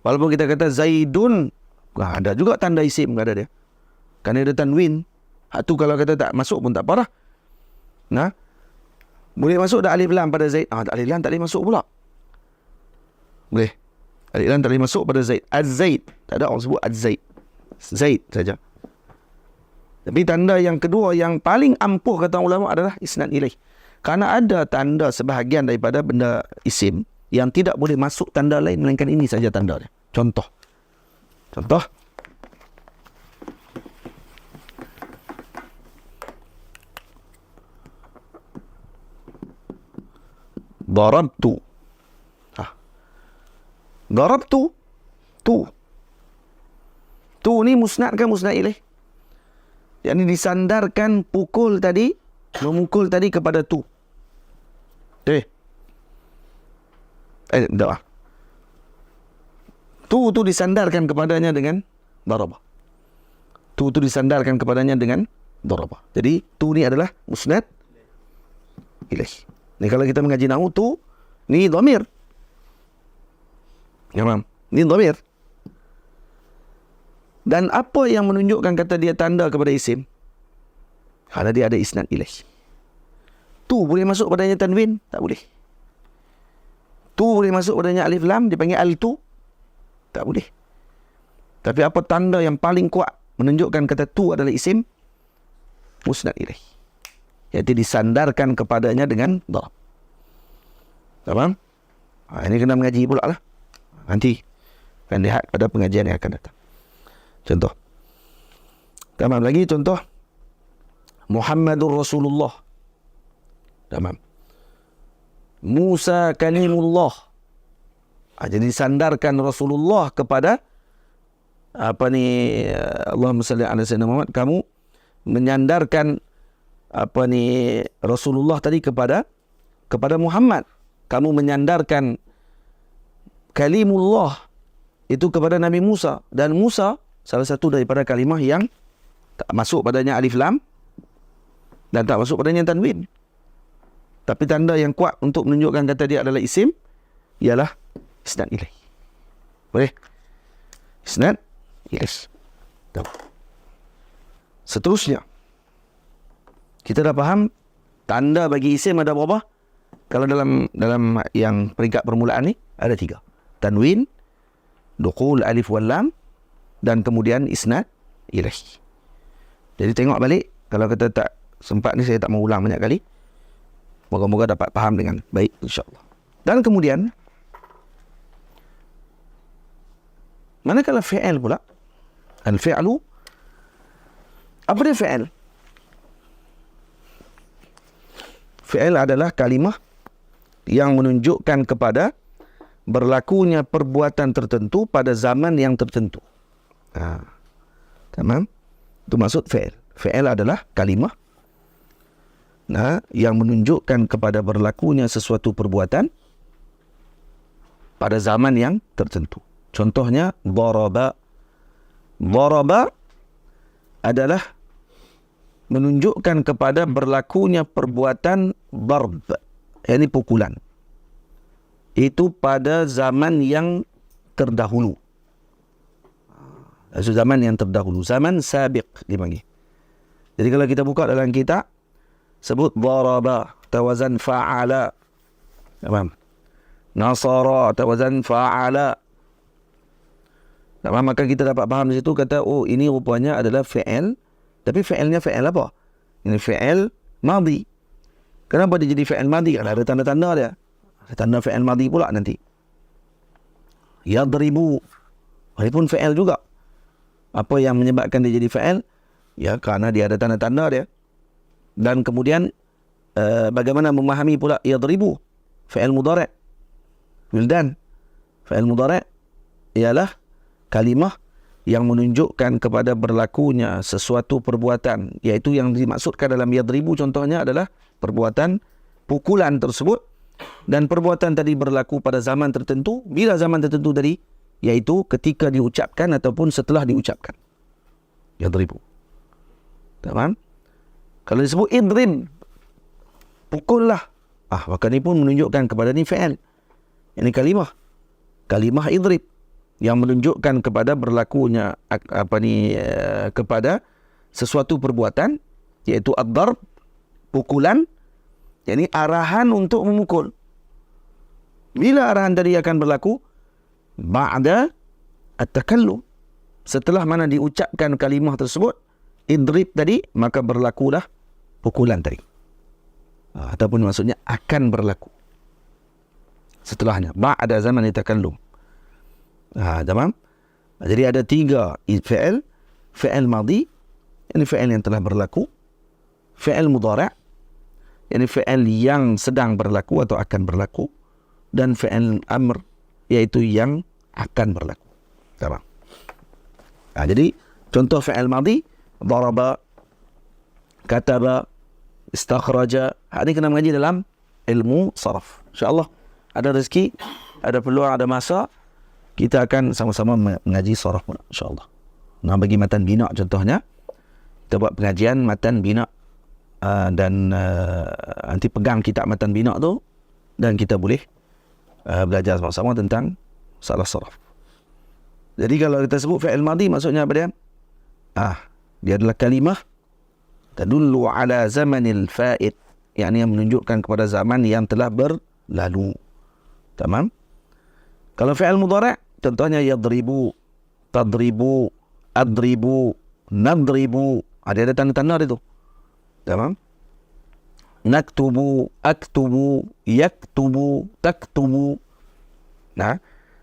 Walaupun kita kata Zaidun, ada juga tanda isim, tak ada dia. Kerana ada tanwin. Hak tu kalau kata tak masuk pun tak parah. Boleh masuk dah alif lam pada Zaid. Alif lam tak boleh masuk pula. Boleh. Alif lam tak boleh masuk pada Zaid. Az-Zaid. Tak ada orang sebut Az-Zaid. Zaid saja. Tapi tanda yang kedua yang paling ampuh kata ulama adalah isnad ilaih. Kerana ada tanda sebahagian daripada benda isim yang tidak boleh masuk tanda lain melainkan ini saja tanda dia. Contoh. Darabtu. Darabtu. Tu ni musnad ke musnad ilaih? Yang ini disandarkan memukul tadi kepada tu. Tak. Tu disandarkan kepadanya dengan darabah. Tu disandarkan kepadanya dengan darabah. Jadi tu ni adalah musnad ilaih. Ni kalau kita mengaji nahwu tu ni dhamir. Ya, faham? Ni dhamir. Dan apa yang menunjukkan kata dia tanda kepada isim? Kalau dia ada isnad ilaih. Tu boleh masuk padanya tanwin? Tak boleh. Tu boleh masuk padanya alif lam, dipanggil al-tu? Tak boleh. Tapi apa tanda yang paling kuat menunjukkan kata tu adalah isim? Musnad ilaih. Iaitu disandarkan kepadanya dengan darab. Faham? Ini kena mengaji pula lah. Nanti akan lihat pada pengajian yang akan datang. Contoh. Tamam lagi contoh. Muhammadur Rasulullah. Tamam. Musa kalimullah. Jadi sandarkan Rasulullah kepada Allahumma salli ala sayyidina Muhammad. Kamu menyandarkan Rasulullah tadi kepada Muhammad. Kamu menyandarkan kalimullah itu kepada Nabi Musa. Dan Musa salah satu daripada kalimah yang tak masuk padanya alif lam dan tak masuk padanya tanwin. Tapi tanda yang kuat untuk menunjukkan kata dia adalah isim ialah isnad ilaih. Boleh? Isnad. Yes. Seterusnya, kita dah faham tanda bagi isim ada berapa? Kalau dalam yang peringkat permulaan ni ada 3. Tanwin, dukhul alif wal lam, dan kemudian isnad ilahi. Jadi tengok balik, kalau kita tak sempat ni saya tak mau ulang banyak kali. Moga-moga dapat faham dengan baik insya-Allah. Dan kemudian manakala fi'il pula? Al-fi'lu, apa dia fi'il? Fi'il adalah kalimah yang menunjukkan kepada berlakunya perbuatan tertentu pada zaman yang tertentu. Tamam? Itu maksud fi'il. Fi'il adalah kalimah yang menunjukkan kepada berlakunya sesuatu perbuatan pada zaman yang tertentu. Contohnya, daraba. Daraba adalah menunjukkan kepada berlakunya perbuatan darb, yakni pukulan. Itu pada zaman yang terdahulu. Zaman yang terdahulu. Zaman sabiq dipanggil. Jadi kalau kita buka dalam kitab, sebut daraba, tawazan fa'ala. Faham? Nasara, tawazan fa'ala. Maka kita dapat faham di situ, kata, oh ini rupanya adalah fi'il. Tapi fi'ilnya fi'il apa? Ini fi'il madhi. Kenapa dia jadi fi'il madhi? Kerana ada tanda-tanda dia. Ada tanda fi'il madhi pula nanti. Yadribu. Walaupun fi'il juga. Apa yang menyebabkan dia jadi fi'il? Ya, kerana dia ada tanda-tanda dia. Dan kemudian, bagaimana memahami pula yadribu? Fi'il mudhari'. Wildan. Fi'il mudhari' ialah kalimah yang menunjukkan kepada berlakunya sesuatu perbuatan, iaitu yang dimaksudkan dalam yadribu contohnya adalah perbuatan pukulan tersebut, dan perbuatan tadi berlaku pada zaman tertentu. Bila zaman tertentu tadi? Iaitu ketika diucapkan ataupun setelah diucapkan. Yadribu. Tamam? Kalau disebut idrib, pukullah. Maka ni pun menunjukkan kepada ni fi'il. Ini kalimah. Kalimah idrib, yang menunjukkan kepada berlakunya kepada sesuatu perbuatan, iaitu ad-darb, pukulan, yakni arahan untuk memukul. Bila arahan tadi akan berlaku? Ba'da at-takallum. Setelah mana diucapkan kalimah tersebut, idrib tadi, maka berlakulah pukulan tadi. Ataupun maksudnya akan berlaku setelahnya, ba'da zaman at-takallum. Tamam? Jadi ada 3 fi'il. Fi'il madhi, ini fi'il yang telah berlaku. Fi'il mudhari', ini fi'il yang sedang berlaku atau akan berlaku. Dan fi'il amr, iaitu yang akan berlaku. Tamam? Jadi contoh fi'il madhi, daraba, kataba, istakhraja. Ini kena mengaji dalam ilmu saraf. InsyaAllah ada rezeki, ada peluang, ada masa, kita akan sama-sama mengaji saraf pun, insyaAllah. Bagi matan bina contohnya, kita buat pengajian matan bina, dan nanti pegang kitab matan bina tu, dan kita boleh belajar sama-sama tentang salah saraf. Jadi kalau kita sebut fi'il madhi, maksudnya apa dia? Dia adalah kalimah tadullu ala zamanil fa'id, yakni yang menunjukkan kepada zaman yang telah berlalu. Tamam? Kalau fi'il mudhari', contohnya yadribu, tadribu, adribu, nadribu. Ada tanda-tanda dia tu. Tamam? Naktubu, aktubu, yaktubu, taktubu.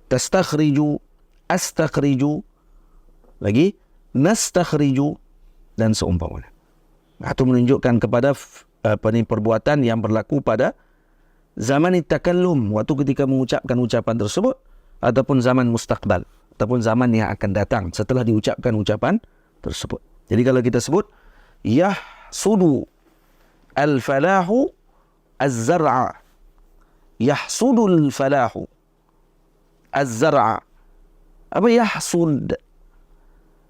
Tastakhriju, astakhriju. Lagi, nastakhriju, dan seumpamanya. Itu menunjukkan kepada perbuatan yang berlaku pada zaman takallum, waktu ketika mengucapkan ucapan tersebut, ataupun zaman mustaqbal, ataupun zaman yang akan datang setelah diucapkan ucapan tersebut. Jadi kalau kita sebut yahsudu al-falahu az-zar'a, yahsudu al-falahu az-zar'a. Apa yahsud?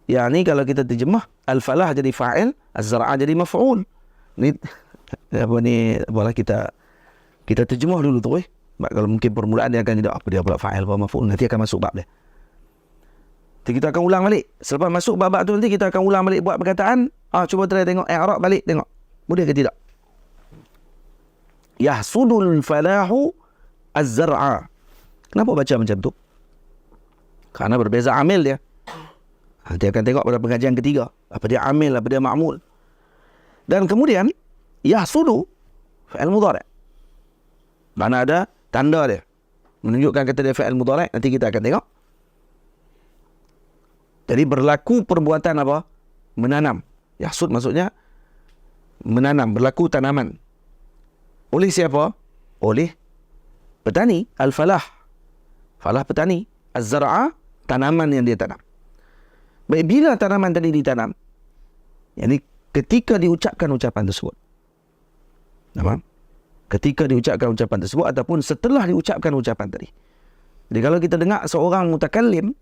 Yani kalau kita terjemah, al-falah jadi fa'il, az-zar'a jadi maf'ul. Ni boleh kita terjemah dulu tu. Kalau mungkin permulaan dia akan jadi apa dia pula fa'il apa maf'ul, nanti akan masuk bab dia. Nanti kita akan ulang balik. Selepas masuk bab tu nanti kita akan ulang balik buat perkataan. Cuba try tengok i'rab balik tengok. Boleh ke tidak? Yahsudul falahu az-zar'a. Kenapa baca macam tu? Kerana berbeza amil dia. Nanti akan tengok pada pengajian ketiga. Apa dia amil, apa dia ma'mul. Dan kemudian yahsudu fi'il mudhari'. Mana ada tanda dia. Menunjukkan kata dia fi'il mudhari'. Nanti kita akan tengok. Jadi berlaku perbuatan apa? Menanam. Yahsud maksudnya menanam, berlaku tanaman. Oleh siapa? Oleh petani. Al-falah. Falah petani. Az-zar'a, tanaman yang dia tanam. Baik, bila tanaman tadi ditanam? Yani ketika diucapkan ucapan tersebut. Nampak? Ketika diucapkan ucapan tersebut ataupun setelah diucapkan ucapan tadi. Jadi kalau kita dengar seorang mutakallim,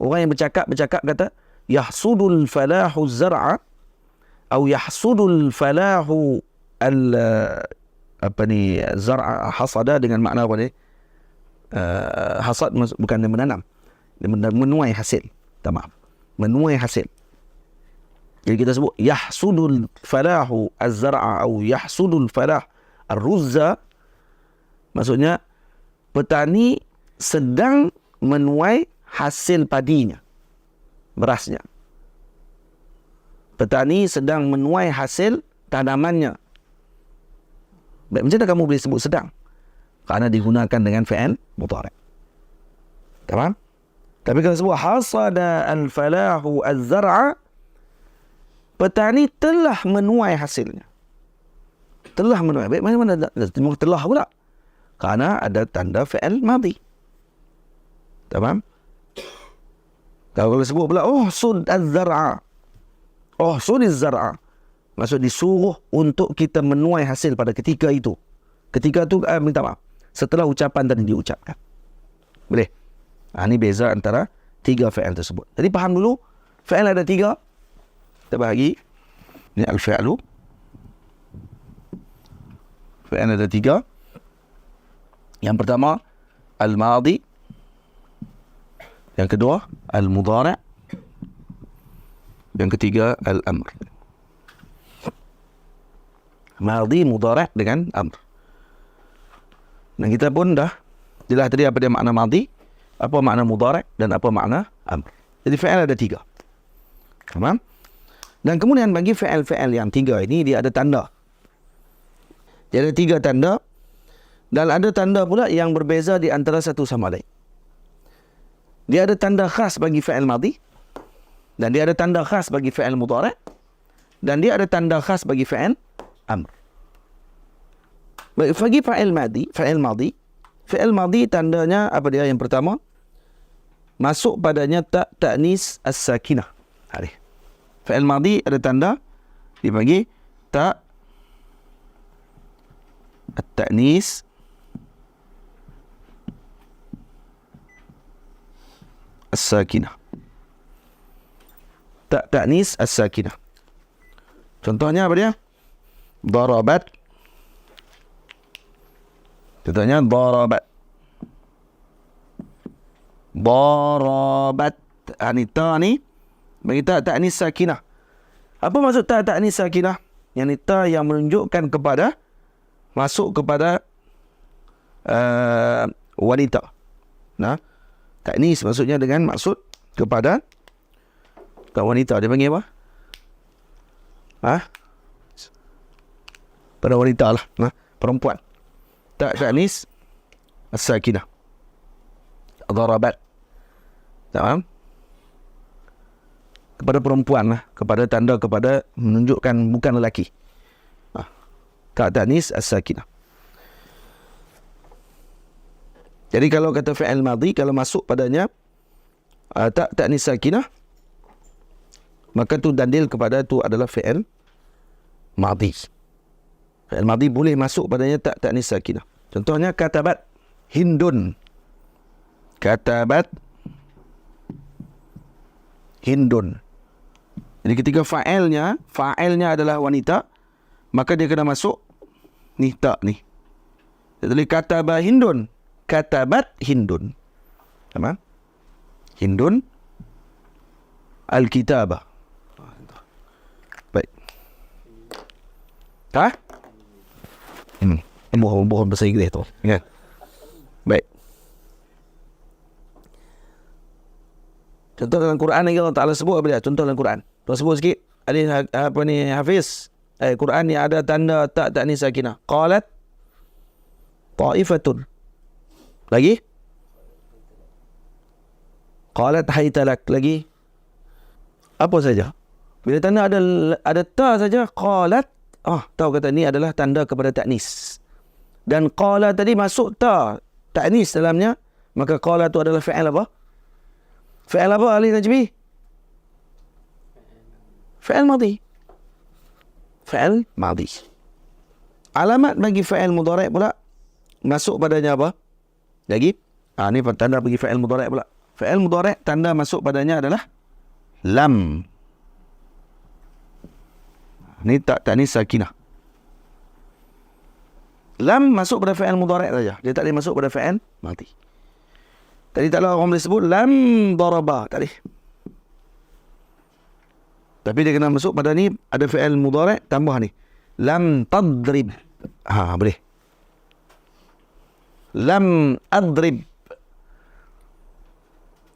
orang yang bercakap kata yahsudul falahu zar'a atau yahsudul falahu zar'a hasada dengan makna apa ni? Hasad bukan menanam. Menuai hasil. Maaf. Menuai hasil. Jadi kita sebut yahsudul falahu az-zar'a atau yahsudul falah ar-ruzza, maksudnya petani sedang menuai hasil padinya, berasnya. Petani sedang menuai hasil tanamannya. Baik, macam mana kamu boleh sebut sedang? Kerana digunakan dengan fi'il mudhari'. Tamam? Tapi kalau sebut hasada al-falahu az-zar'a, petani telah menuai hasilnya. Telah menuai. Baik, mana telah pula? Kerana ada tanda fi'il madhi. Tamam? Kalau sebut pula uhsud az-zar'a. Uhsud az-zar'a. Maksud disuruh untuk kita menuai hasil pada ketika itu. Ketika itu minta maaf. Setelah ucapan tadi diucapkan. Boleh? Ini beza antara tiga fi'il tersebut. Jadi faham dulu. Fi'il ada tiga. Kita bahagi. Ini al-fi'lu. Fi'il ada tiga. Yang pertama al-madhi. Yang kedua al-mudhari'. Yang ketiga al-amr. Madhi, mudhari' dengan amr. Dan kita pun dah jelas tadi apa dia makna madhi, apa makna mudhari' dan apa makna amr. Jadi fi'il ada tiga. Faham? Dan kemudian bagi fi'il-fi'il yang tiga ini dia ada tanda. Dia ada tiga tanda. Dan ada tanda pula yang berbeza di antara satu sama lain. Dia ada tanda khas bagi fi'il madhi. Dan dia ada tanda khas bagi fi'il mudhari'. Dan dia ada tanda khas bagi fi'il amr. Bagi fi'il madhi tandanya apa dia? Yang pertama, masuk padanya ta'nis as-sakinah. Fi'il madhi ada tanda dibagi at-ta'nis as-sakinah. Ta'nis as-sakinah. Contohnya apa dia? Darabat. Contohnya darabat. Darabat. Ini ta ni bagi ta'nis sakinah. Apa maksud ta'nis sakinah? Yang ni ta yang menunjukkan kepada masuk kepada wanita. Nah, ta'nis maksudnya dengan maksud kepada wanita. Dia panggil apa? Pada wanita lah. Perempuan. Ta'nis as-sakinah. Darabat. Faham? Kepada perempuan lah. Kepada tanda kepada menunjukkan bukan lelaki. Ta'nis as-sakinah. Jadi kalau kata fi'il madhi, kalau masuk padanya ta'nis sakinah, maka tu dalil kepada tu adalah fi'il madhi. Fi'il madhi boleh masuk padanya ta'nis sakinah. Contohnya katabat Hindun. Katabat Hindun. Jadi ketika fa'ilnya adalah wanita, maka dia kena masuk ni tak ni. Jadi kataba Hindun. Katabat Hindun. Sama? Hindun Al-kitabah. Baik. Ha? Bohong bahasa Inggeris tu. Ya. Baik. Contoh dalam Quran ni Allah Ta'ala sebut apa dia? Contoh dalam Quran. Tuan sebut sikit. Ada apa ni Hafiz? Quran ni ada tanda tak ni sakinah. Qalat ta'ifatun. Lagi? Qalat haytalak. Lagi? Apa saja? Bila tanda ada ta saja, qalat, tahu kata ni adalah tanda kepada taknis. Dan qala tadi masuk ta taknis dalamnya, maka qala tu adalah fi'il apa? Fi'il apa ahli tajwid? Fi'il madhi. Fi'il madhi. Alamat bagi fi'il mudhari' pula masuk padanya apa? Lagi? Ni tanda bagi fi'il mudhari' pula. Fi'il mudhari' tanda masuk padanya adalah lam. Ni taknis sakinah. Lam masuk pada fi'il mudhari' saja. Dia tak boleh masuk pada fi'il madhi. Tadi taklah orang boleh sebut lam daraba. Tak boleh. Tapi dia kena masuk pada ni, ada fi'il mudhari' tambah ni. Lam tadrib. Boleh. Lam adrib.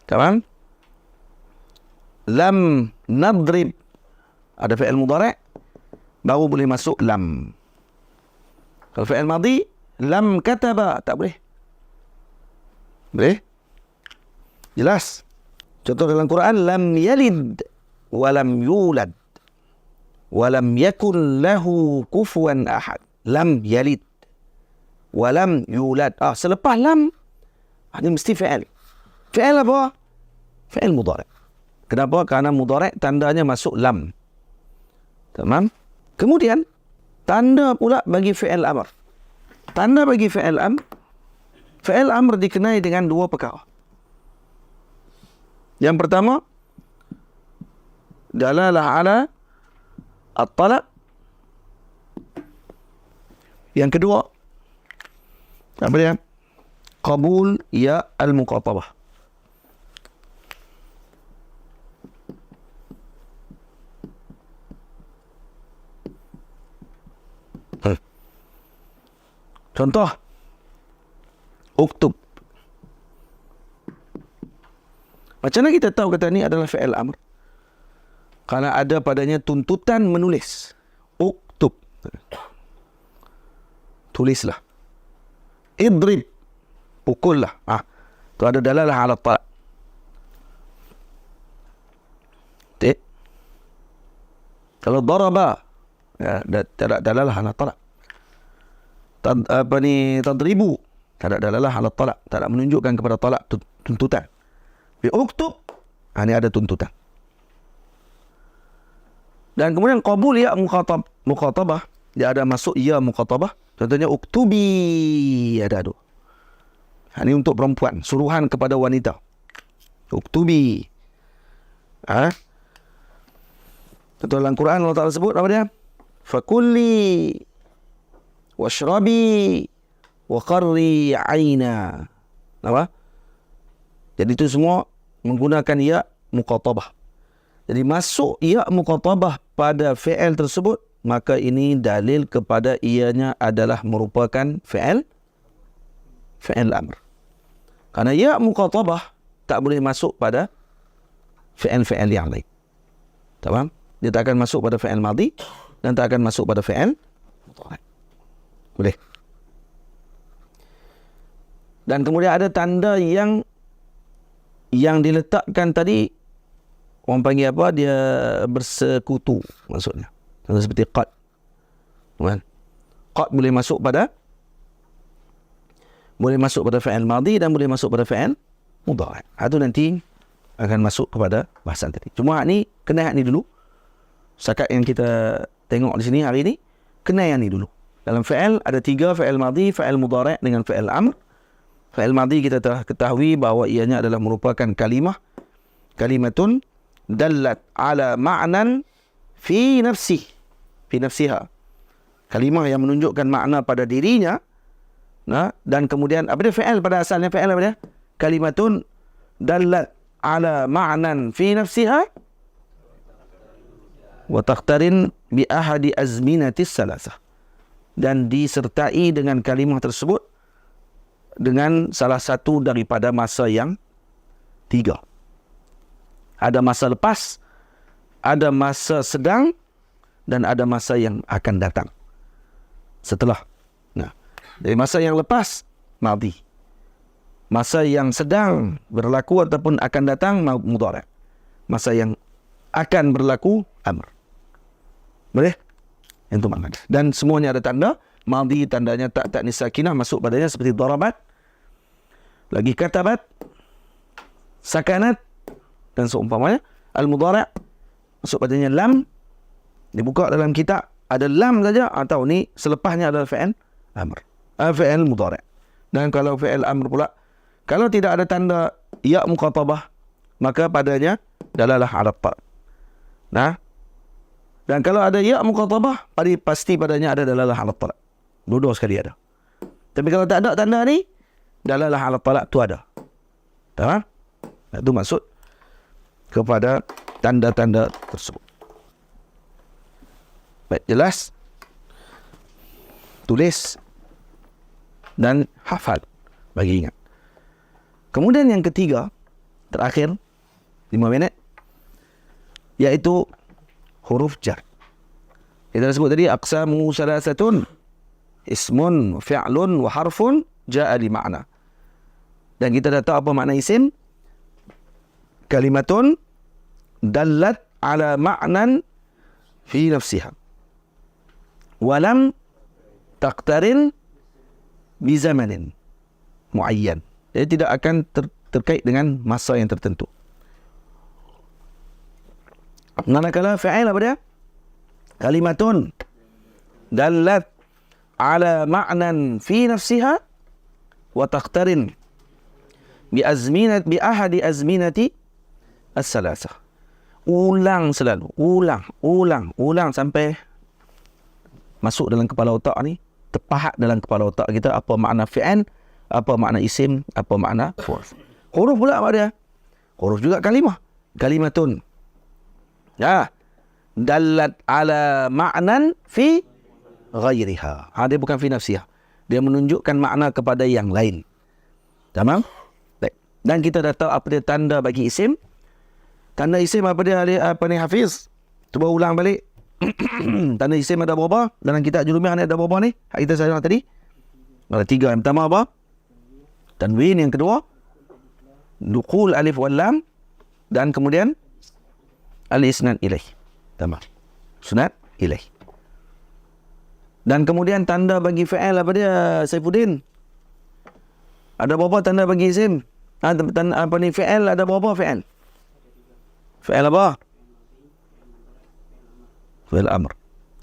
Kawan? Lam nadrib. Ada fi'il mudhari' baru boleh masuk lam. Kalau fi'il madhi, lam kataba. Tak boleh. Boleh? Jelas? Contoh dalam Quran, lam yalid walam yulad walam yakun lahu kufuwan ahad. Lam yalid walam yulad. Selepas lam, ini mesti fi'il. Fi'il apa? Fi'il mudhari'. Kenapa? Kerana mudhari' tandanya masuk lam. Tamam? Kemudian, tanda pula bagi fi'il amr. Tanda bagi fi'il amr dikenai dengan dua perkara. Yang pertama, dalalah ala at-talab. Yang kedua, apa dia? Qabul ya al-muqatabah. Contoh, uktub. Macam mana kita tahu kata ni adalah fi'il amr? Kerana ada padanya tuntutan menulis. Uktub. Tulislah. Idrib. Pukullah. Tu ada dalalah ala talab. Kalau daraba, tak ada dalalah ala talab. Tadribu, tak ada dalalah ala talab. Tak ada menunjukkan kepada talab tuntutan. Uktub, ini ada tuntutan. Dan kemudian qabul ya muqatabah, dia ada masuk ya muqatabah. Contohnya uktubi, ada tu. Ini untuk perempuan, suruhan kepada wanita. Uktubi. Contoh dalam Quran Allah Ta'ala sebut apa dia? Fakulli washrabi wa qarri aina. Apa? Jadi itu semua menggunakan ya muqatabah. Jadi masuk ya muqatabah pada fi'il tersebut, maka ini dalil kepada ianya adalah merupakan fi'il amr. Karena ya muqatabah tak boleh masuk pada fi'il yang lain. Faham? Dia tak akan masuk pada fi'il madhi dan tak akan masuk pada fi'il mudhari'. Boleh. Dan kemudian ada tanda yang diletakkan tadi, orang panggil apa? Dia bersekutu maksudnya. Contoh seperti qad. Kan? Qad boleh masuk pada fi'il madhi dan boleh masuk pada fi'il mudhari'. Itu nanti akan masuk kepada bahasan tadi. Cuma ni kena ni dulu. Setakat yang kita tengok di sini hari ni, kena yang ni dulu. Dalam fi'il ada 3, fi'il madhi, fi'il mudhari' dengan fi'il amr. Fi'il madhi kita telah ketahui bahawa ianya adalah merupakan kalimatun dallat ala ma'nan fi nafsiha. Kalimah yang menunjukkan makna pada dirinya. Dan kemudian apa dia fi'il pada asalnya? Fi'il apa dia? Kalimatun dallat ala ma'nan fi nafsiha wa taqtarin bi ahadi azminatis salasah, dan disertai dengan kalimah tersebut dengan salah satu daripada masa yang 3. Ada masa lepas, ada masa sedang, dan ada masa yang akan datang setelah. Nah, dari masa yang lepas, madhi. Masa yang sedang berlaku ataupun akan datang, mudhari'. Masa yang akan berlaku, amr. Boleh? Itu makna. Dan semuanya ada tanda. Madhi tandanya tak ta'nis sakinah masuk padanya seperti darabat, lagi katabat, sakanat, dan seumpamanya. Al-mudhari' masuk padanya lam. Dibuka dalam kitab ada lam saja, atau ni selepasnya adalah fi'il amr. Fi'il mudhari'. Dan kalau fi'il amr pula, kalau tidak ada tanda ya muqatabah, maka padanya dalalah ala talab. Nah, dan kalau ada ya muqatabah, pasti padanya ada dalalah ala talab. Dua-dua sekali ada. Tapi kalau tak ada tanda ni, dalalah ala talab tu ada. Faham? Itu maksud kepada tanda-tanda tersebut. Baik, jelas? Tulis dan hafal bagi ingat. Kemudian yang ketiga, terakhir 5 minit, iaitu huruf jar. Kita sebut tadi aqsamu salasatun, ismun, fi'lun wa harfun ja'a li ma'na. Dan kita dah tahu apa makna isim. Kalimatun dallat ala ma'nan fi nafsiha walam taqtarin bi zamanin muayyan. Jadi tidak akan terkait dengan masa yang tertentu. Manakala fa'il apa dia? Kalimatun dallat ala ma'nan fi nafsiha wa taqtarin bi ahadi azminati as-salasah. Ulang selalu, ulang sampai masuk dalam kepala otak ni, terpahat dalam kepala otak kita apa makna fi'il, apa makna isim, apa makna huruf. Huruf pula apa dia? Huruf juga kalimah. Kalimatun. Ya. Dallat ala ma'nan fi ghairiha. Dia bukan fi nafsiyah. Dia menunjukkan makna kepada yang lain. Tamam? Baik. Dan kita dah tahu apa dia tanda bagi isim. Tanda isim apa dia, apa ni Hafiz? Cuba ulang balik. Tanda isim ada berapa? Dalam kitab Jurumiyah ni ada berapa ni? Hak kita sayang tadi. Ada 3. Yang pertama apa? Tanwin. Yang kedua, dukhul alif wal lam. Dan kemudian al-isnad ilaih. Tamam. Sunat ilaih. Dan kemudian tanda bagi fi'il apa dia, Saifuddin? Ada berapa tanda bagi isim? Tanda apa ni fi'il, ada berapa fi'il? Fi'il apa? Fi'il amr.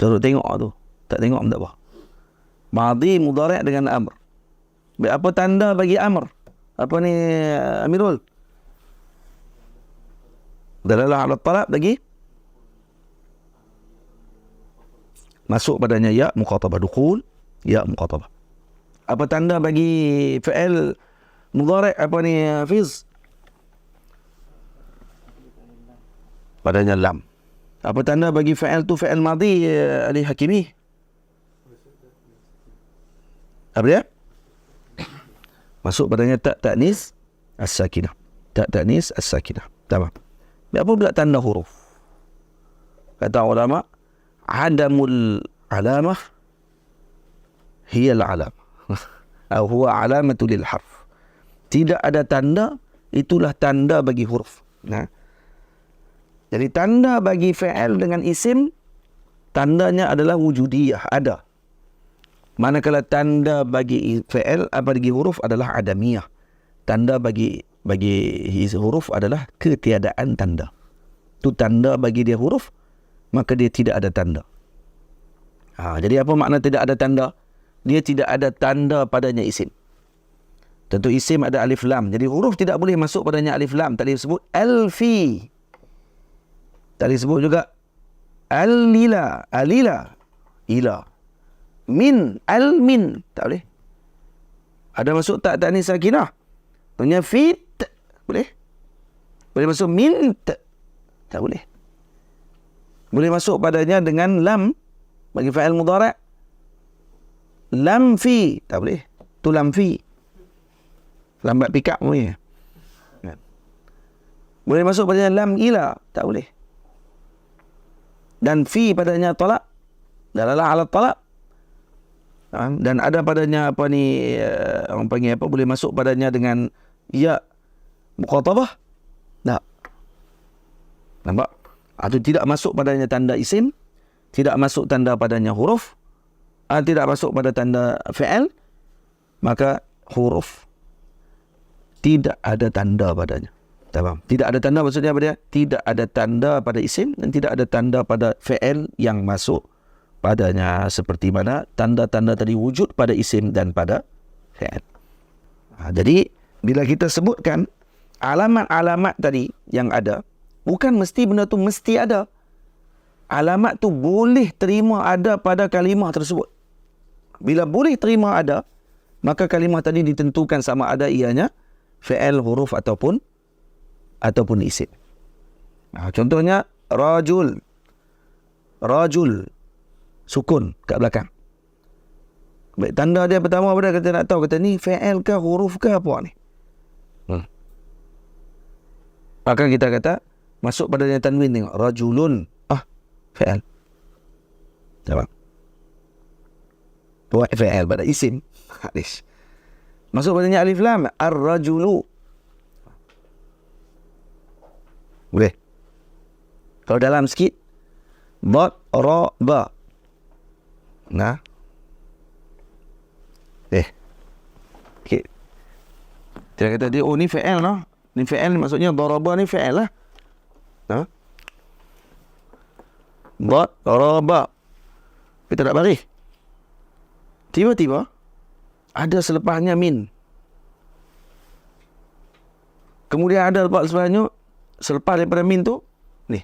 Terus tengok tu. Tak tengok tak apa. Madhi mudhari' dengan amr. Baik, apa tanda bagi amr? Apa ni Amirul? Dalalah ala talab lagi. Masuk padanya ya muqatabah, dukhul ya muqatabah. Apa tanda bagi fi'il mudhari' apa ni Hafiz? Padanya lam. Apa tanda bagi fi'il tu fi'il madhi Ali Hakimi? Apa dia? Masuk padanya tak ta'nis as-sakinah. Tak ta'nis as-sakinah. Tamam. Apa pula tanda huruf? Kata ulama, adamul alamah hiya al-alamah. Atau huwa alamatu lil harf. Tidak ada tanda, itulah tanda bagi huruf. Nah. Jadi tanda bagi fi'il dengan isim, tandanya adalah wujudiyah, ada. Manakala tanda bagi fi'il bagi huruf adalah adamiyah. Tanda bagi huruf adalah ketiadaan tanda. Itu tanda bagi dia huruf, maka dia tidak ada tanda. Jadi apa makna tidak ada tanda? Dia tidak ada tanda padanya isim. Tentu isim ada alif lam. Jadi huruf tidak boleh masuk padanya alif lam. Tak boleh sebut alfi. Tak boleh sebut juga alila, ila. Min, al-min. Tak boleh. Ada masuk tak ta'nis sakinah. Punya fit. Boleh. Boleh masuk min. Tak boleh. Boleh masuk padanya dengan lam bagi fa'il mudhari'. Lam fi, tak boleh. Tu lam fi. Lambat pick up boleh. Boleh masuk padanya lam ila, tak boleh. Dan fi padanya talak, dalalah ala talak. Dan ada padanya apa ni, orang panggil apa, boleh masuk padanya dengan ya muqatabah. Tak. Nampak? Itu tidak masuk padanya tanda isim, tidak masuk tanda padanya huruf, tidak masuk pada tanda fi'il, maka huruf tidak ada tanda padanya. Faham? Tidak ada tanda maksudnya apa dia? Tidak ada tanda pada isim dan tidak ada tanda pada fi'il yang masuk padanya, seperti mana tanda-tanda tadi wujud pada isim dan pada fi'il. Jadi bila kita sebutkan alamat-alamat tadi yang ada, bukan mesti benda tu mesti ada. Alamat tu boleh terima ada pada kalimah tersebut. Bila boleh terima ada, maka kalimah tadi ditentukan sama ada ianya fi'il, huruf ataupun isim. Contohnya rajul. Rajul sukun kat belakang. Baik, tanda dia pertama pada kita nak tahu, kata ni fi'il ke huruf ke apa ni. Maka kita kata masuk padanya tanwin, tengok rajulun, fi'il. Nampak? Buat fi'il pada isim. Hadis. Masuk padanya alif lam, ar-rajulu. Boleh. Kalau dalam sikit, dot, ra, ba. Nah. Okay. Dia kata dia, oh ni fi'il lah. Ni fi'il maksudnya daraba ni fi'il lah. Nah. Dot, ra, ba. Kita tak bagi. Tiba-tiba ada selepasnya min. Kemudian ada lepas sebelahnya, selepas daripada min tu ni.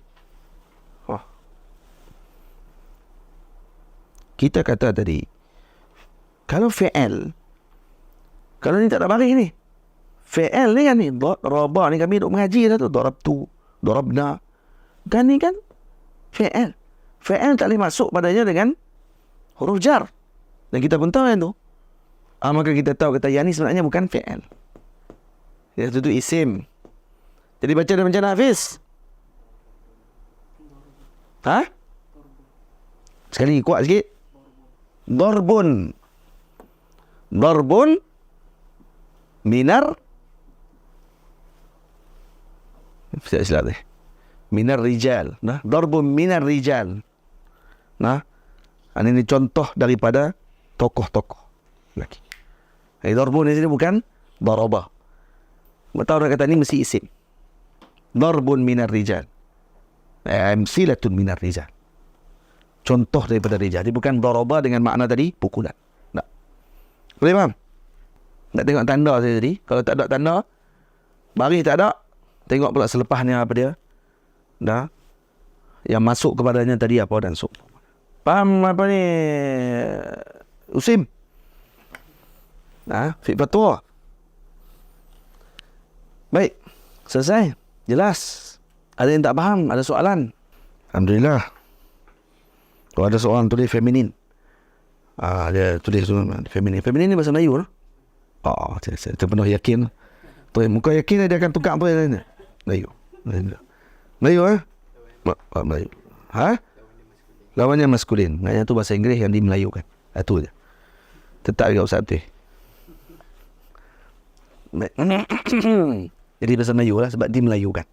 Kita kata tadi, kalau fi'il, kalau ni tak ada baris ni, fi'il ni kan ni, daraba ni kami duk mengaji dah tu, darabtu, darabna. Kan ni kan fi'il. Fi'il tak boleh masuk padanya dengan huruf jar. Dan kita pun tahu yang tu. Maka kita tahu kata yang ni sebenarnya bukan fi'il. Dia tu isim. Jadi baca dia macam mana, Hafiz? Sekali kuat sikit. Darbun. Darbun minar. Tidak silap ni. Minar rijal. Darbun minar rijal. Ini contoh daripada tokoh-tokoh lelaki. Darbun di sini bukan daraba. Tahu dah kata ni mesti isim. Darbun minar rijal. Amsilatun minar rijal. Contoh daripada rijal. Dia bukan daraba dengan makna tadi pukulan. Tak. Boleh faham? Nak tengok tanda saya tadi. Kalau tak ada tanda, baris tak ada, tengok pula selepasnya apa dia. Dah. Yang masuk kepadanya tadi apa dan so. Faham apa ni? Usim. Fiqh fatwa. Baik. Selesai. Jelas. Ada yang tak faham? Ada soalan? Alhamdulillah. Kalau ada soalan tulis feminin. Dia tulis feminin. Feminin ni bahasa Melayu lah. Saya penuh yakin. Muka yakin dia akan tukar apa yang Melayu. Melayu Melayu. Lawannya maskulin. Maksudnya tu bahasa Inggeris yang dimelayukan. Itu je. Tetap juga Ustaz tu. Jadi bahasa Melayu lah sebab dimelayukan.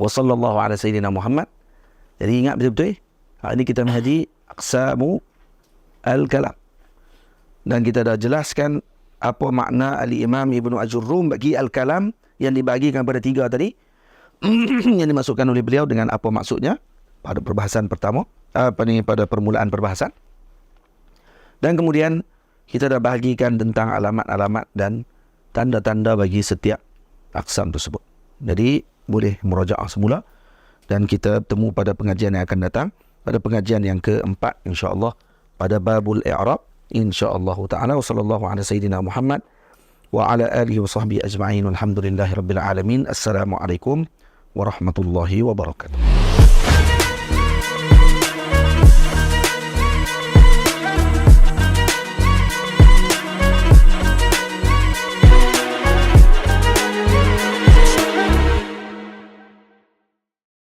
Wa sallallahu ala sayyidina Muhammad. Jadi ingat betul-betul. Ini kita mengaji aqsamu al-kalam. Dan kita dah jelaskan apa makna al-Imam Ibnu Ajurrum bagi al-kalam yang dibagikan pada 3 tadi. Yang dimasukkan oleh beliau dengan apa maksudnya pada perbahasan pertama, pada permulaan perbahasan. Dan kemudian kita dah bahagikan tentang alamat-alamat dan tanda-tanda bagi setiap aqsam tersebut. Jadi boleh murajaah semula dan kita bertemu pada pengajian yang akan datang, pada pengajian yang keempat insya-Allah pada babul i'rab insya-Allah taala. Wa sallallahu ala sayyidina Muhammad wa ala alihi wa sahbihi ajma'in. Walhamdulillahirabbil alamin. Assalamualaikum warahmatullahi wabarakatuh.